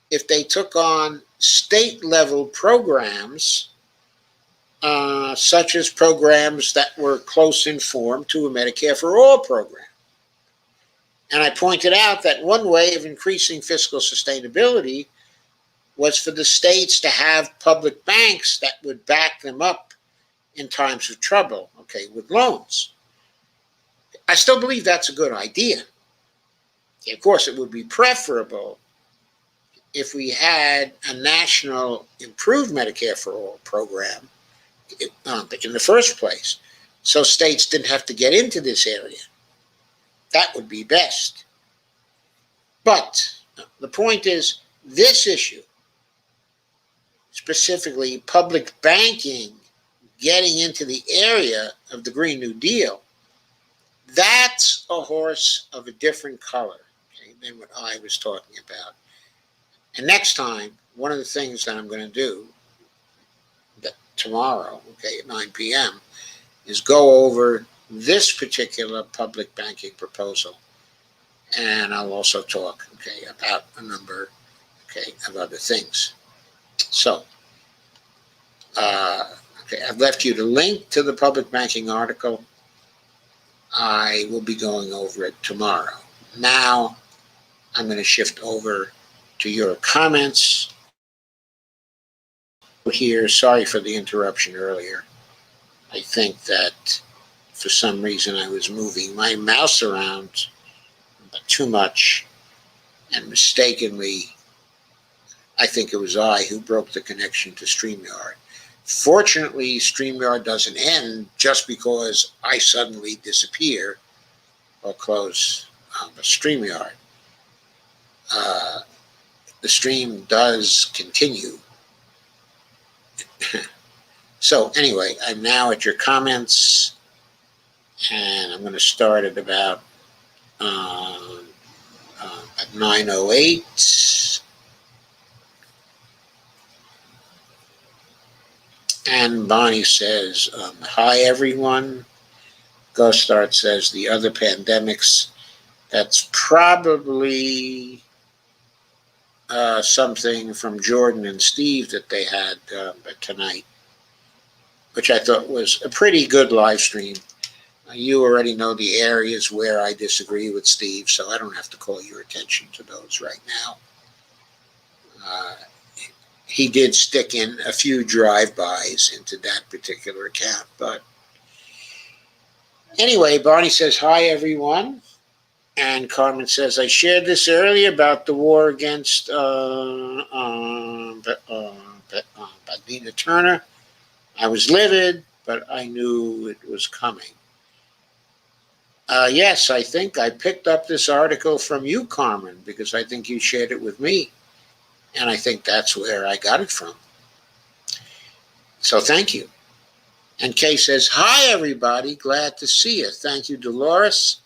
if they took on state level programs, such as programs that were close in form to a Medicare for All program. And I pointed out that one way of increasing fiscal sustainability was for the states to have public banks that would back them up in times of trouble, with loans. I still believe that's a good idea. Of course, it would be preferable if we had a national improved Medicare for All program in the first place, so states didn't have to get into this area. That would be best. But the point is, this issue, specifically public banking getting into the area of the Green New Deal, that's a horse of a different color than what I was talking about. And next time, one of the things that I'm going to do tomorrow, at 9 p.m., is go over this particular public banking proposal. And I'll also talk, about a number, of other things. So, I've left you the link to the public banking article. I will be going over it tomorrow. Now, I'm going to shift over to your comments. Here, sorry for the interruption earlier. I think that for some reason I was moving my mouse around too much, and mistakenly, I think it was I who broke the connection to StreamYard. Fortunately, StreamYard doesn't end just because I suddenly disappear or close the StreamYard. The stream does continue. So anyway, I'm now at your comments, and I'm going to start at about at 9:08. And Bonnie says, hi everyone. Ghost Start says the other pandemics. That's probably something from Jordan and Steve that they had tonight, which I thought was a pretty good live stream. You already know the areas where I disagree with Steve, so I don't have to call your attention to those right now. He did stick in a few drive-bys into that particular account, but anyway, Barney says, hi everyone. And Carmen says, I shared this earlier about the war against Nina Turner. I was livid, but I knew it was coming. Yes, I think I picked up this article from you, Carmen, because I think you shared it with me. And I think that's where I got it from. So thank you. And Kay says, hi, everybody. Glad to see you. Thank you, Dolores.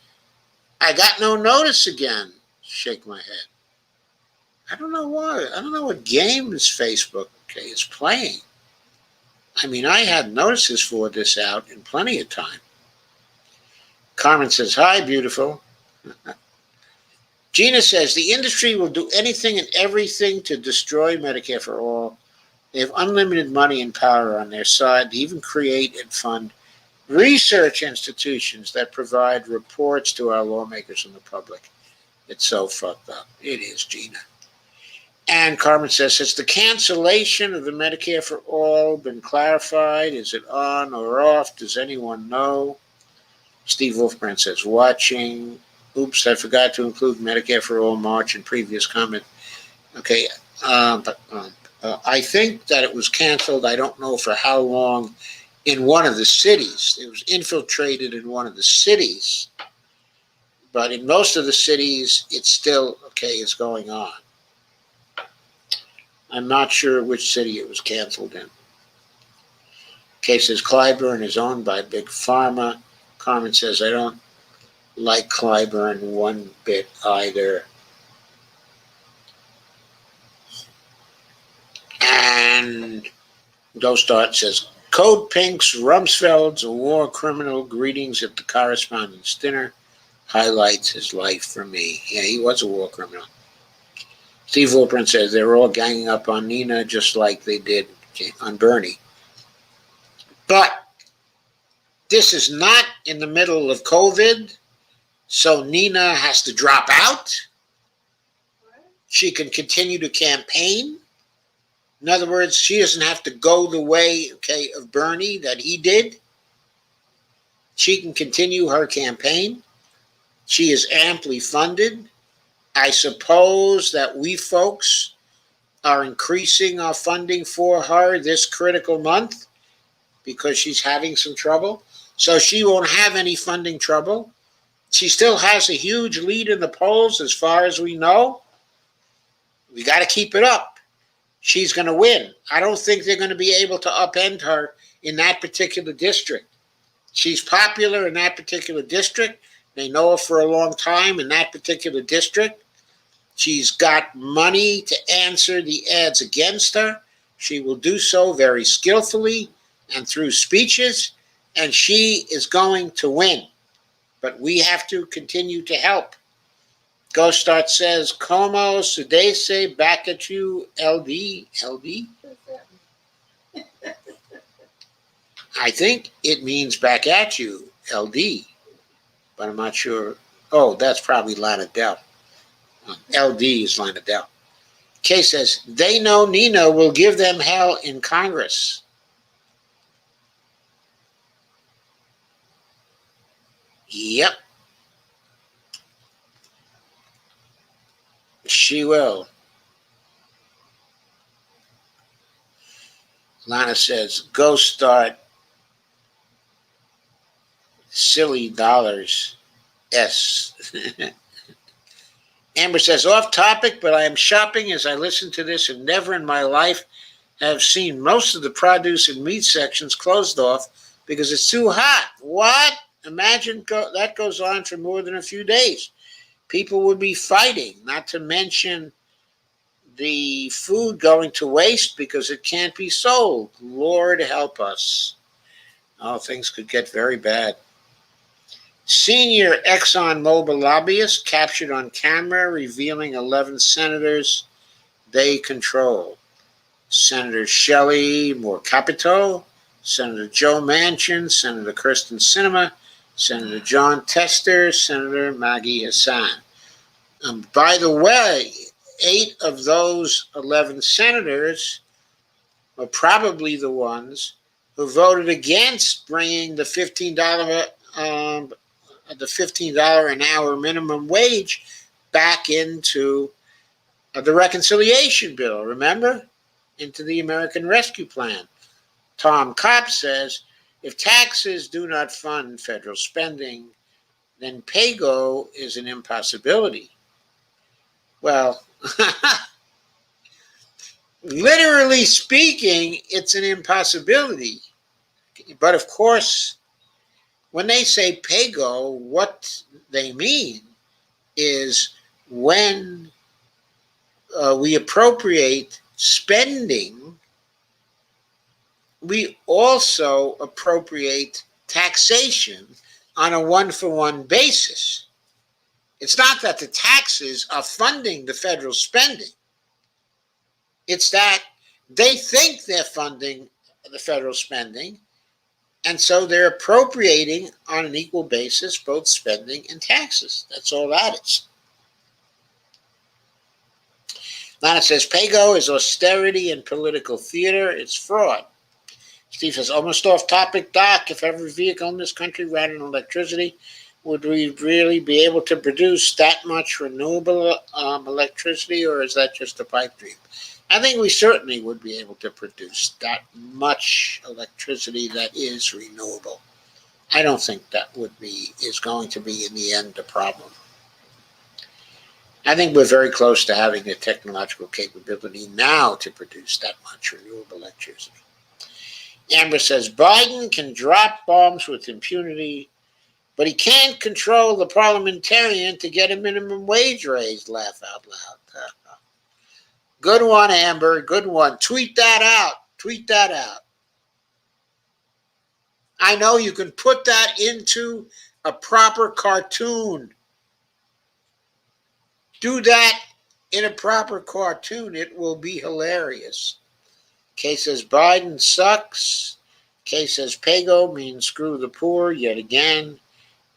I got no notice again. Shake my head. I don't know why. I don't know what games Facebook is playing. I mean, I had notices for this out in plenty of time. Carmen says, hi, beautiful. Gina says, the industry will do anything and everything to destroy Medicare for all. They have unlimited money and power on their side. They even create and fund research institutions that provide reports to our lawmakers and the public. It's so fucked up. It is, Gina. And Carmen says, has the cancellation of the Medicare for all been clarified? Is it on or off? Does anyone know? Steve Wolfbrand says, watching. Oops, I forgot to include Medicare for all March in previous comment. Okay, I think that it was canceled. I don't know for how long in one of the cities. It was infiltrated in one of the cities. But in most of the cities, it's still, it's going on. I'm not sure which city it was canceled in. Says Clyburn is owned by Big Pharma. Carmen says, I don't like Clyburn one bit either. And Ghost Art says, Code Pink's Rumsfeld's a war criminal. Greetings at the correspondence dinner. Highlights his life for me. Yeah, he was a war criminal. Steve Wolprin says they're all ganging up on Nina just like they did on Bernie. But this is not in the middle of COVID, so Nina has to drop out. She can continue to campaign. In other words, she doesn't have to go the way, of Bernie that he did. She can continue her campaign. She is amply funded. I suppose that we folks are increasing our funding for her this critical month because she's having some trouble. So she won't have any funding trouble. She still has a huge lead in the polls as far as we know. We got to keep it up. She's going to win. I don't think they're going to be able to upend her in that particular district. She's popular in that particular district. They know her for a long time in that particular district. She's got money to answer the ads against her. She will do so very skillfully and through speeches, and she is going to win. But we have to continue to help. Ghost Start says, Como Sudese, back at you, LD. LD? I think it means back at you, LD. But I'm not sure. Oh, that's probably Lana Del. LD is Lana Del. Kay says, they know Nina will give them hell in Congress. Yep, she will. Lana says, go start silly dollars. S. Amber says, off topic, but I am shopping as I listen to this and never in my life have seen most of the produce and meat sections closed off because it's too hot. What? Imagine that goes on for more than a few days. People would be fighting, not to mention the food going to waste because it can't be sold. Lord help us. Oh, things could get very bad. Senior ExxonMobil lobbyist captured on camera revealing 11 senators they control. Senator Shelley Moore Capito, Senator Joe Manchin, Senator Kirsten Sinema, Senator John Tester, Senator Maggie Hassan. By the way, 8 of those 11 senators are probably the ones who voted against bringing the $15 an hour minimum wage back into the reconciliation bill, remember? Into the American Rescue Plan. Tom Kopp says, if taxes do not fund federal spending, then pay-go is an impossibility. Well, literally speaking, it's an impossibility. But of course, when they say pay-go, what they mean is when we appropriate spending, we also appropriate taxation on a one-for-one basis. It's not that the taxes are funding the federal spending. It's that they think they're funding the federal spending, and so they're appropriating on an equal basis both spending and taxes. That's all that is. Lana says, pay-go is austerity and political theater. It's fraud. Steve says, almost off topic, Doc. If every vehicle in this country ran on electricity, would we really be able to produce that much renewable electricity, or is that just a pipe dream? I think we certainly would be able to produce that much electricity that is renewable. I don't think that is going to be in the end a problem. I think we're very close to having the technological capability now to produce that much renewable electricity. Amber says, Biden can drop bombs with impunity, but he can't control the parliamentarian to get a minimum wage raise. Laugh out loud. Good one, Amber. Good one. Tweet that out. Tweet that out. I know you can put that into a proper cartoon. Do that in a proper cartoon. It will be hilarious. Kay says Biden sucks. Kay says pay-go means screw the poor yet again.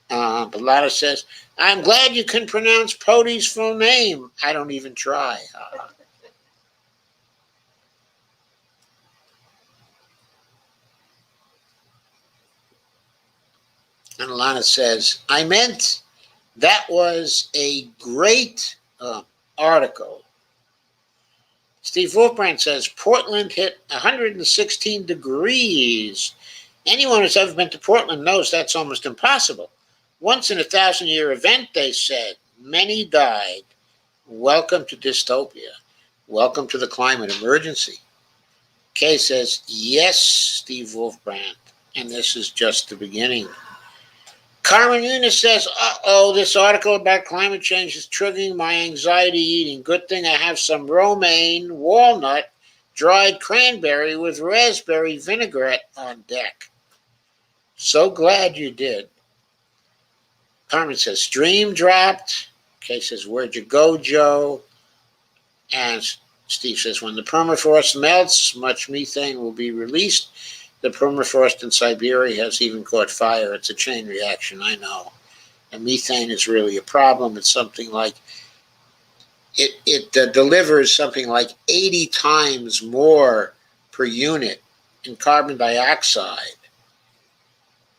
Bellotta says, I'm glad you can pronounce Podie's full name. I don't even try. And Alana says, I meant that was a great article. Steve Wolfbrand says, Portland hit 116 degrees. Anyone who's ever been to Portland knows that's almost impossible. Once in a 1,000-year event, they said. Many died. Welcome to dystopia. Welcome to the climate emergency. Kay says, yes, Steve Wolfbrand, and this is just the beginning. Carmen Yunus says, uh-oh, this article about climate change is triggering my anxiety eating. Good thing I have some romaine, walnut, dried cranberry with raspberry vinaigrette on deck. So glad you did. Carmen says, stream dropped. Kay says, where'd you go, Joe? And Steve says, when the permafrost melts, much methane will be released. The permafrost in Siberia has even caught fire. It's a chain reaction, I know. And methane is really a problem. It's something like, it delivers something like 80 times more per unit in carbon dioxide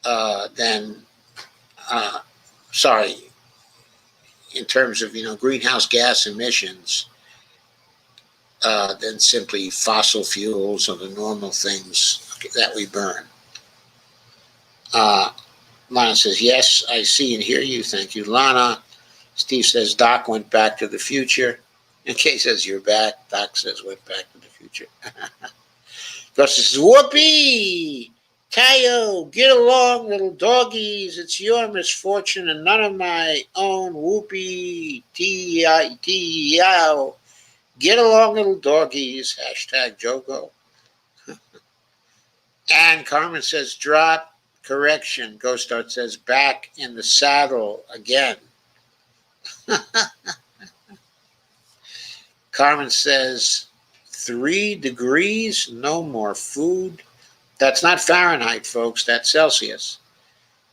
than sorry, in terms of, greenhouse gas emissions, than simply fossil fuels or the normal things that we burn. Lana says, yes, I see and hear you. Thank you, Lana. Steve says, Doc went back to the future. And Kay says, you're back. Doc says, went back to the future. Gus says, whoopee! Tayo, get along, little doggies. It's your misfortune and none of my own. Whoopee. T-I-T-I-O. Get along, little doggies. Hashtag Jogo. And Carmen says, drop. Correction. Ghost Art says, back in the saddle again. Carmen says, 3 degrees, no more food. That's not Fahrenheit, folks. That's Celsius.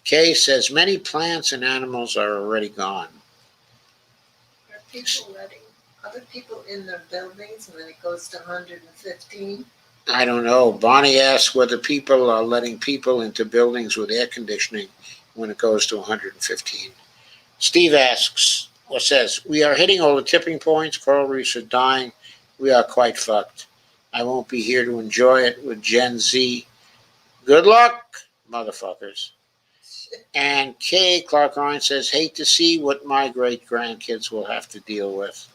Kay says, many plants and animals are already gone. Are people letting other people in their buildings when it goes to 115? I don't know. Bonnie asks whether people are letting people into buildings with air conditioning when it goes to 115. Steve asks, or says, we are hitting all the tipping points. Coral reefs are dying. We are quite fucked. I won't be here to enjoy it with Gen Z. Good luck, motherfuckers. And Kay Clark Ryan says, hate to see what my great-grandkids will have to deal with.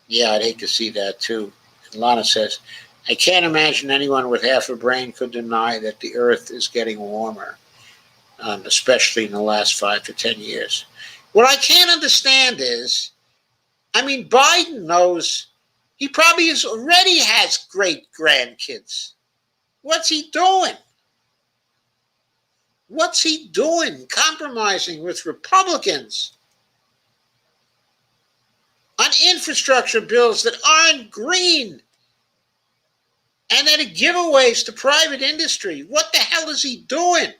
Yeah, I'd hate to see that too. And Lana says, I can't imagine anyone with half a brain could deny that the Earth is getting warmer, especially in the last 5 to 10 years. What I can't understand is, Biden knows he probably already has great-grandkids. What's he doing? What's he doing compromising with Republicans on infrastructure bills that aren't green and that are giveaways to private industry? What the hell is he doing?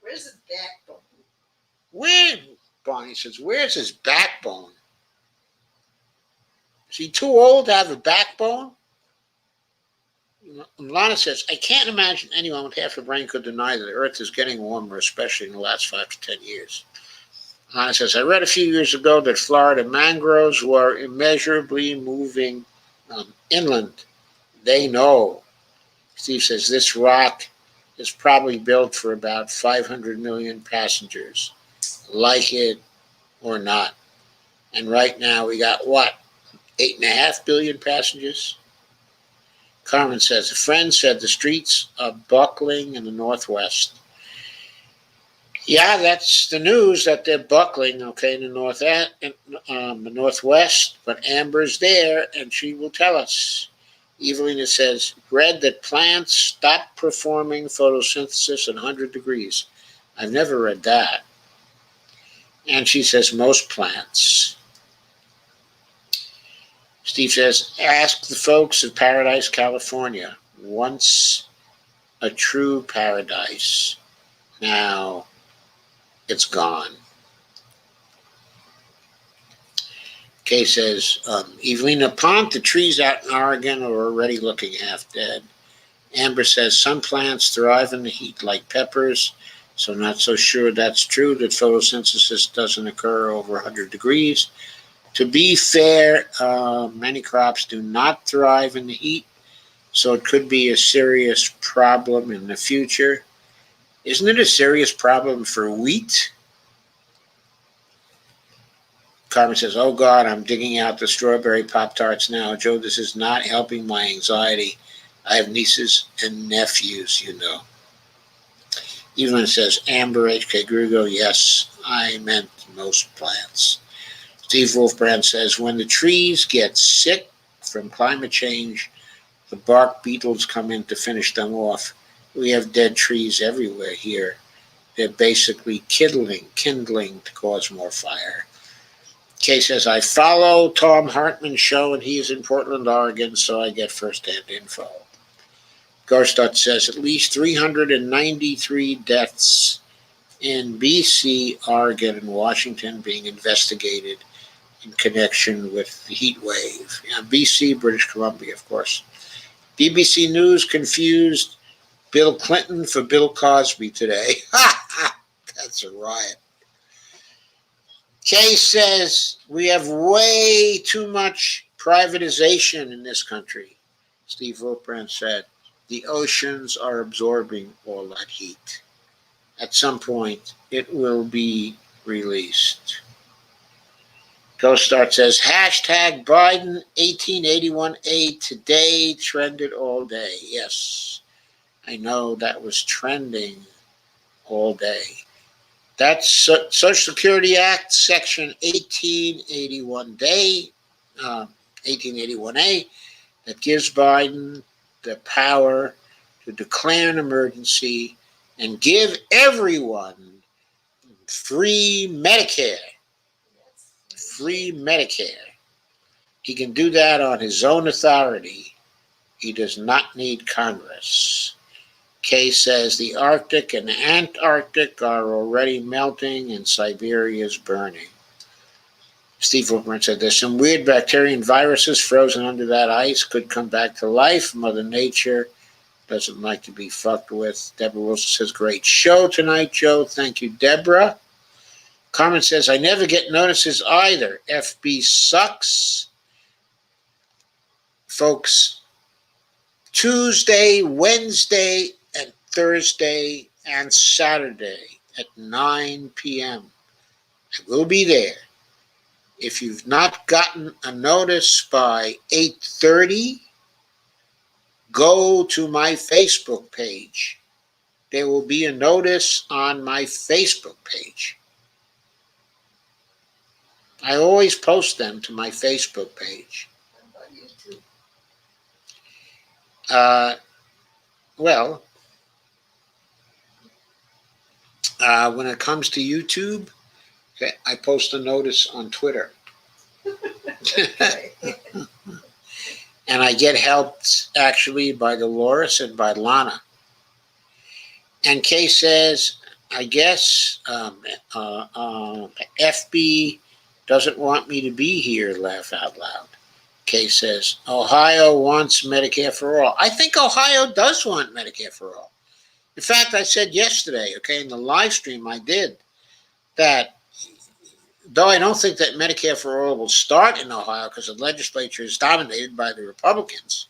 Where's his backbone? Where, Bonnie says, where's his backbone? Is he too old to have a backbone? Lana says, I can't imagine anyone with half a brain could deny that the Earth is getting warmer, especially in the last 5 to 10 years. Lana says, I read a few years ago that Florida mangroves were immeasurably moving inland. They know. Steve says, this rock is probably built for about 500 million passengers, like it or not. And right now we got what? 8.5 billion passengers? Carmen says, a friend said the streets are buckling in the Northwest. Yeah, that's the news that they're buckling, okay, in the Northwest. But Amber's there, and she will tell us. Evelina says, read that plants stop performing photosynthesis at 100 degrees. I've never read that. And she says, most plants. Steve says, ask the folks of Paradise, California. Once a true paradise. Now it's gone. Kay says, Evelina Pont, the trees out in Oregon are already looking half dead. Amber says, some plants thrive in the heat like peppers, so not so sure that's true that photosynthesis doesn't occur over 100 degrees. To be fair, many crops do not thrive in the heat, so it could be a serious problem in the future. Isn't it a serious problem for wheat? Carmen says, oh God, I'm digging out the strawberry Pop-Tarts now. Joe, this is not helping my anxiety. I have nieces and nephews, you know. Evelyn says, Amber H.K. Grugo, yes, I meant most plants. Steve Wolfbrand says, when the trees get sick from climate change, the bark beetles come in to finish them off. We have dead trees everywhere here. They're basically kindling to cause more fire. Kay says, I follow Tom Hartman's show, and he is in Portland, Oregon, so I get firsthand info. Garstut says, at least 393 deaths in BC, Oregon, and Washington being investigated in connection with the heat wave. BC, British Columbia, of course. BBC News confused Bill Clinton for Bill Cosby today. That's a riot. Kay says, we have way too much privatization in this country. Steve Wilbrand said, the oceans are absorbing all that heat. At some point, it will be released. Ghostart says, hashtag Biden 1881A today trended all day. Yes, I know that was trending all day. That's Social Security Act, Section 1881A, that gives Biden the power to declare an emergency and give everyone free Medicare. Free Medicare. He can do that on his own authority. He does not need Congress. Kay says the Arctic and Antarctic are already melting and Siberia is burning. Steve Wilburn said there's some weird bacteria and viruses frozen under that ice, could come back to life. Mother Nature doesn't like to be fucked with. Deborah Wilson says, great show tonight, Joe. Thank you, Deborah. Carmen says, I never get notices either. FB sucks. Folks, Tuesday, Wednesday, and Thursday, and Saturday at 9 p.m. I will be there. If you've not gotten a notice by 8:30, go to my Facebook page. There will be a notice on my Facebook page. I always post them to my Facebook page. How about YouTube? Well, when it comes to YouTube, okay, I post a notice on Twitter. Okay. And I get helped actually by Dolores and by Lana. And Kay says, I guess FB doesn't want me to be here, laugh out loud. Kay says, Ohio wants Medicare for all. I think Ohio does want Medicare for all. In fact, I said yesterday, okay, in the live stream I did, that though I don't think that Medicare for all will start in Ohio because the legislature is dominated by the Republicans,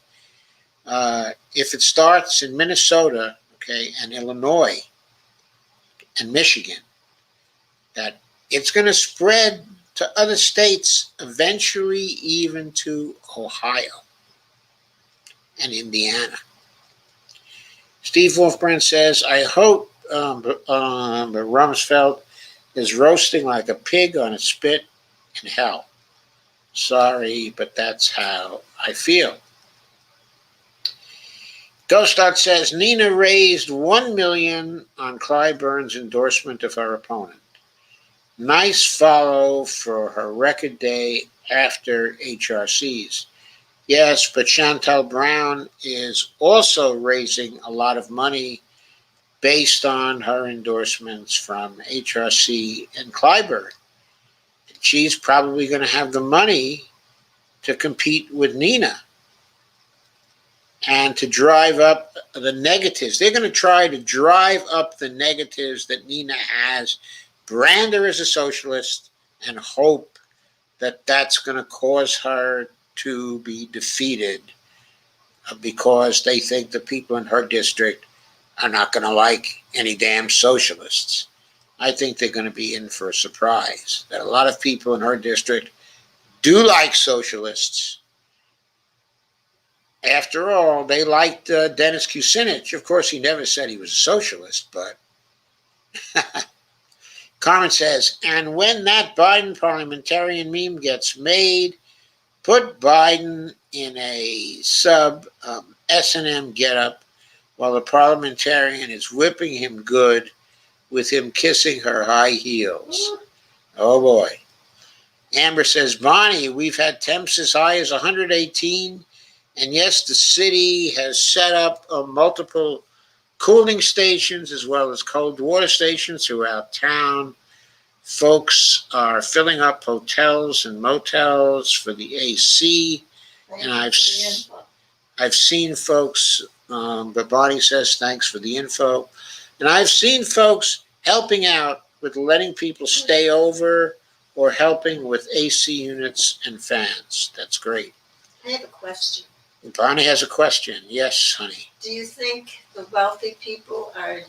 if it starts in Minnesota, okay, and Illinois and Michigan, that it's going to spread to other states, eventually even to Ohio and Indiana. Steve Wolfbrand says, I hope Rumsfeld is roasting like a pig on a spit in hell. Sorry, but that's how I feel. Ghostdot says, Nina raised $1 million on Clyburn's endorsement of her opponent. Nice follow for her record day after HRCs. Yes, but Chantal Brown is also raising a lot of money based on her endorsements from HRC and Clyburn. She's probably going to have the money to compete with Nina and to drive up the negatives. They're going to try to drive up the negatives that Nina has, brand her as a socialist, and hope that that's going to cause her to be defeated because they think the people in her district are not going to like any damn socialists. I think they're going to be in for a surprise. That a lot of people in her district do like socialists. After all, they liked Dennis Kucinich. Of course, he never said he was a socialist, but Carmen says, and when that Biden parliamentarian meme gets made, put Biden in a sub S&M getup while the parliamentarian is whipping him good with him kissing her high heels. Oh boy. Amber says, Bonnie, we've had temps as high as 118, and yes, the city has set up multiple cooling stations as well as cold water stations throughout town. Folks are filling up hotels and motels for the AC, and I've seen folks But Bonnie says thanks for the info. And I've seen folks helping out with letting people stay over or helping with AC units and fans. That's great. I have a question. Bonnie has a question. Yes, honey. Do you think the wealthy people are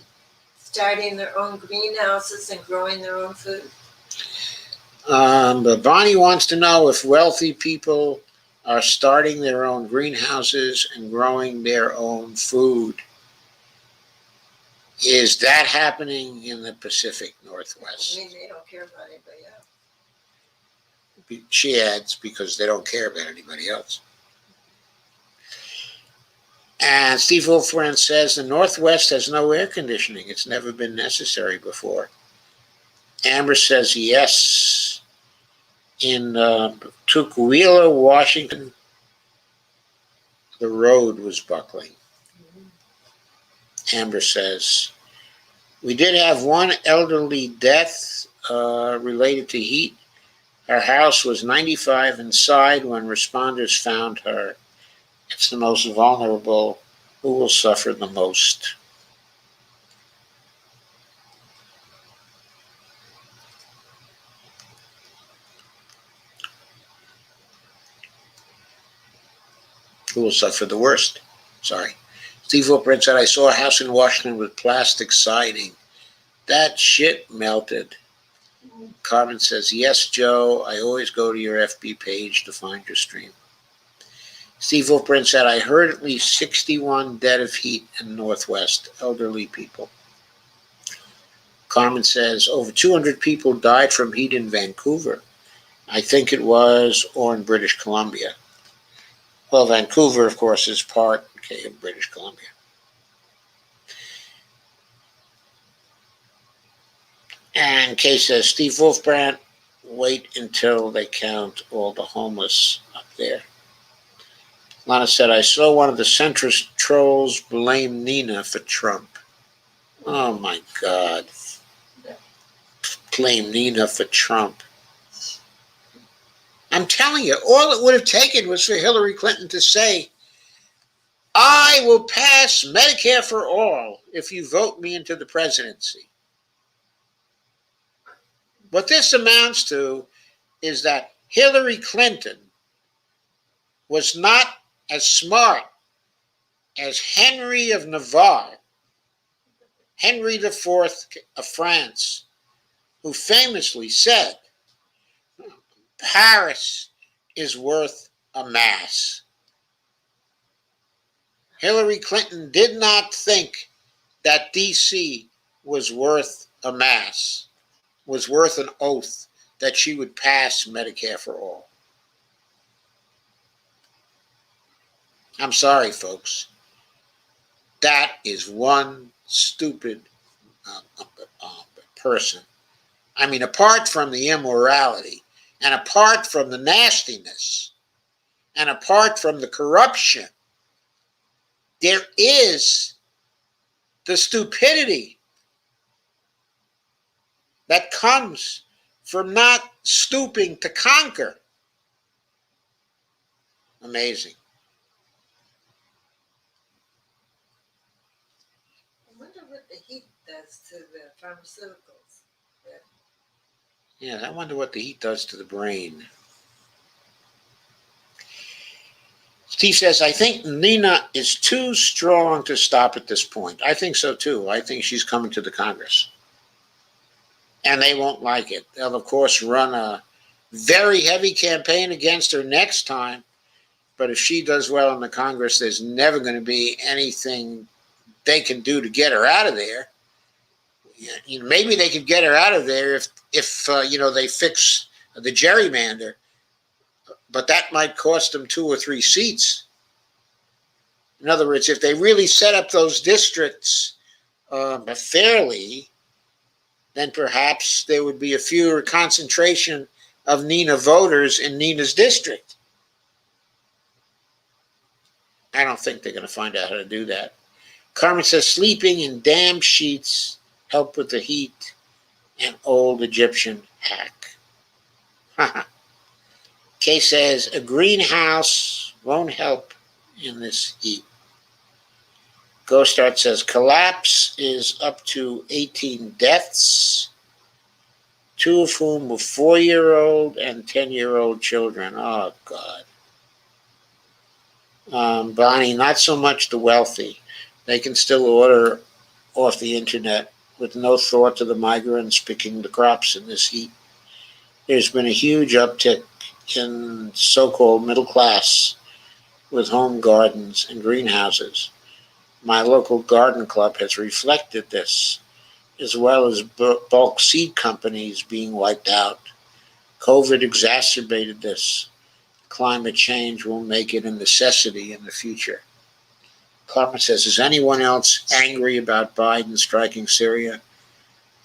starting their own greenhouses and growing their own food? But Bonnie wants to know if wealthy people are starting their own greenhouses and growing their own food. Is that happening in the Pacific Northwest? I mean, they don't care about anybody else. She adds, because they don't care about anybody else. And Steve Wolfbrand says the Northwest has no air conditioning. It's never been necessary before. Amber says yes. In Tukwila, Washington, the road was buckling. Amber says, we did have one elderly death related to heat. Her house was 95 inside when responders found her. It's the most vulnerable. Who will suffer the most? Who will suffer the worst? Sorry. Steve Wolfbrand said, I saw a house in Washington with plastic siding. That shit melted. Carmen says, yes, Joe, I always go to your FB page to find your stream. Steve Wolfbrand said, I heard at least 61 dead of heat in the Northwest, elderly people. Carmen says, over 200 people died from heat in Vancouver. I think it was, or in British Columbia. Well, Vancouver, of course, is part of British Columbia. And Kay says, Steve Wolfbrand, wait until they count all the homeless up there. Lana said, I saw one of the centrist trolls blame Nina for Trump. Oh, my God. Blame Nina for Trump. I'm telling you, all it would have taken was for Hillary Clinton to say, I will pass Medicare for all if you vote me into the presidency. What this amounts to is that Hillary Clinton was not as smart as Henry of Navarre, Henry IV of France, who famously said, Paris is worth a mass. Hillary Clinton did not think that D.C. was worth a mass, was worth an oath that she would pass Medicare for all. I'm sorry, folks. That is one stupid person. I mean, apart from the immorality, and apart from the nastiness, and apart from the corruption, there is the stupidity that comes from not stooping to conquer. Amazing. I wonder what the heat does to the pharmaceuticals. Yeah, I wonder what the heat does to the brain. Steve says, I think Nina is too strong to stop at this point. I think so too. I think she's coming to the Congress. And they won't like it. They'll, of course, run a very heavy campaign against her next time. But if she does well in the Congress, there's never going to be anything they can do to get her out of there. You know, maybe they could get her out of there if they fix the gerrymander. But that might cost them 2 or 3 seats. In other words, if they really set up those districts fairly, then perhaps there would be a fewer concentration of Nina voters in Nina's district. I don't think they're going to find out how to do that. Carmen says, sleeping in damp sheets help with the heat. An old Egyptian hack. Kay says, a greenhouse won't help in this heat. Ghostart says collapse is up to 18 deaths, 2 of whom were 4-year-old and 10-year-old children. Oh, God. Bonnie, not so much the wealthy. They can still order off the internet with no thought to the migrants picking the crops in this heat. There's been a huge uptick in so-called middle class with home gardens and greenhouses. My local garden club has reflected this, as well as bulk seed companies being wiped out. COVID exacerbated this. Climate change will make it a necessity in the future. Carmen says, is anyone else angry about Biden striking Syria?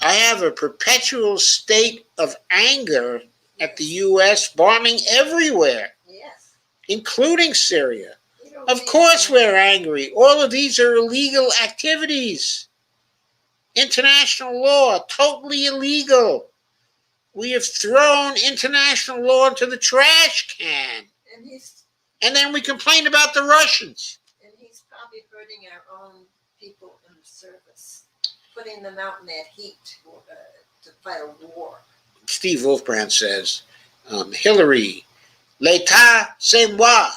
I have a perpetual state of anger at the U.S. bombing everywhere, Yes. including Syria. Of course we're angry. All of these are illegal activities. International law, totally illegal. We have thrown international law into the trash can. And then we complain about the Russians. And he's probably hurting our own people in the service, putting them out in that heat to fight a war. Steve Wolfbrand says, Hillary, l'état c'est moi.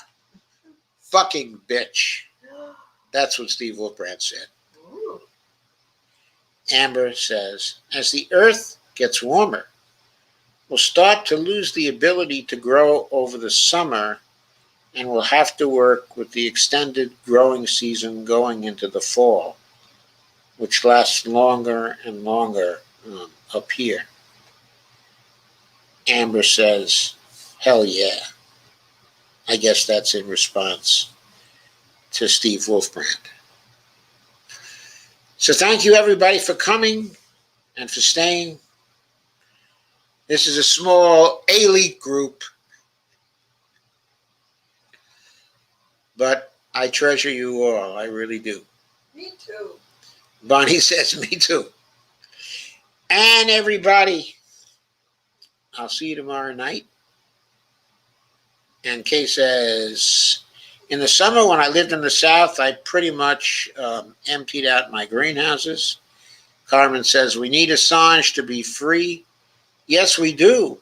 Fucking bitch. That's what Steve Wolfbrand said. Ooh. Amber says, as the earth gets warmer, we'll start to lose the ability to grow over the summer, and we'll have to work with the extended growing season going into the fall, which lasts longer and longer up here. Amber says, hell yeah. I guess that's in response to Steve Wolfbrand. So thank you everybody for coming and for staying. This is a small elite group, but I treasure you all. I really do. Me too. Bonnie says, me too. And everybody, I'll see you tomorrow night. And Kay says, in the summer when I lived in the South, I pretty much emptied out my greenhouses. Carmen says, we need Assange to be free. Yes, we do.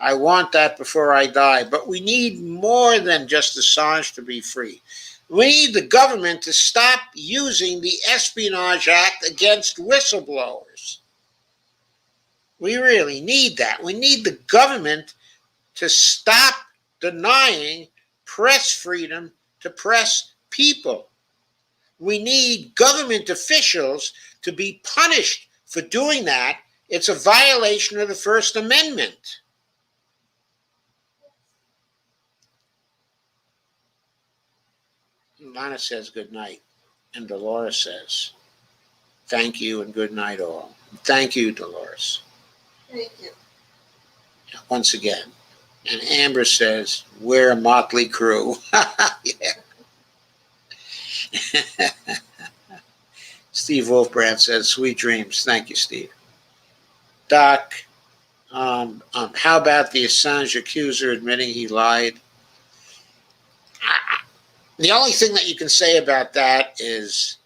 I want that before I die. But we need more than just Assange to be free. We need the government to stop using the Espionage Act against whistleblowers. We really need that. We need the government to stop denying press freedom to press people. We need government officials to be punished for doing that. It's a violation of the First Amendment. Lana says good night, and Dolores says, thank you and good night all. Thank you, Dolores. Thank you. Once again. And Amber says, we're a motley crew. Yeah. Steve Wolfbrand says, sweet dreams. Thank you, Steve. Doc, how about the Assange accuser admitting he lied? The only thing that you can say about that is,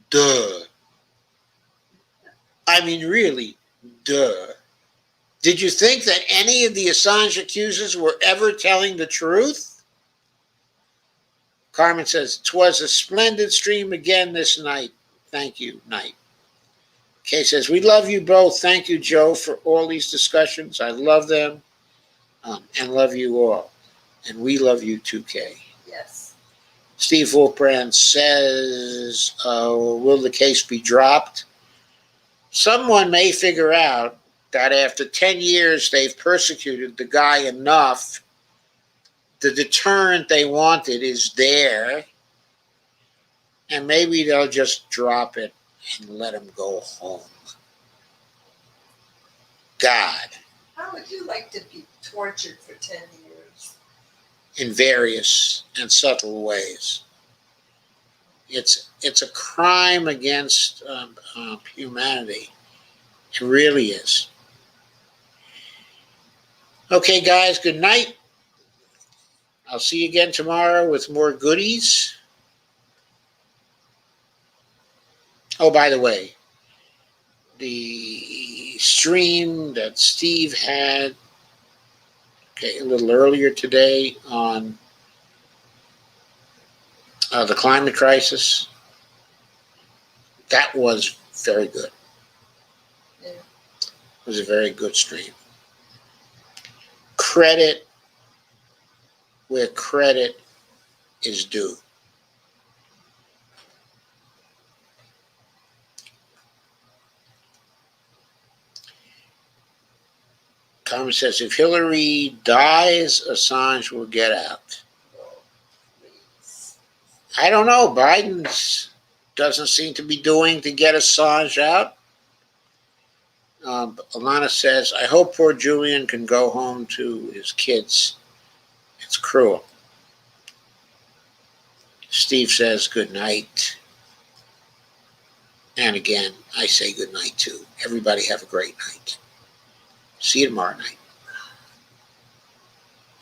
duh. I mean, really, duh. Did you think that any of the Assange accusers were ever telling the truth? Carmen says, 'twas a splendid stream again this night. Thank you, night. Kay says, we love you both. Thank you, Joe, for all these discussions. I love them and love you all. And we love you too, Kay. Yes. Steve Wolfbrand says, will the case be dropped? Someone may figure out that after 10 years they've persecuted the guy enough, the deterrent they wanted is there, and maybe they'll just drop it and let him go home. God. How would you like to be tortured for 10 years? In various and subtle ways. It's a crime against humanity. It really is. Okay, guys, good night. I'll see you again tomorrow with more goodies. Oh, by the way, the stream that Steve had a little earlier today on the climate crisis, that was very good. Yeah. It was a very good stream. Credit where credit is due. Comment says, if Hillary dies, Assange will get out. Please. I don't know. Biden doesn't seem to be doing to get Assange out. Alana says, I hope poor Julian can go home to his kids. It's cruel. Steve says, good night. And again, I say good night too. Everybody have a great night. See you tomorrow night.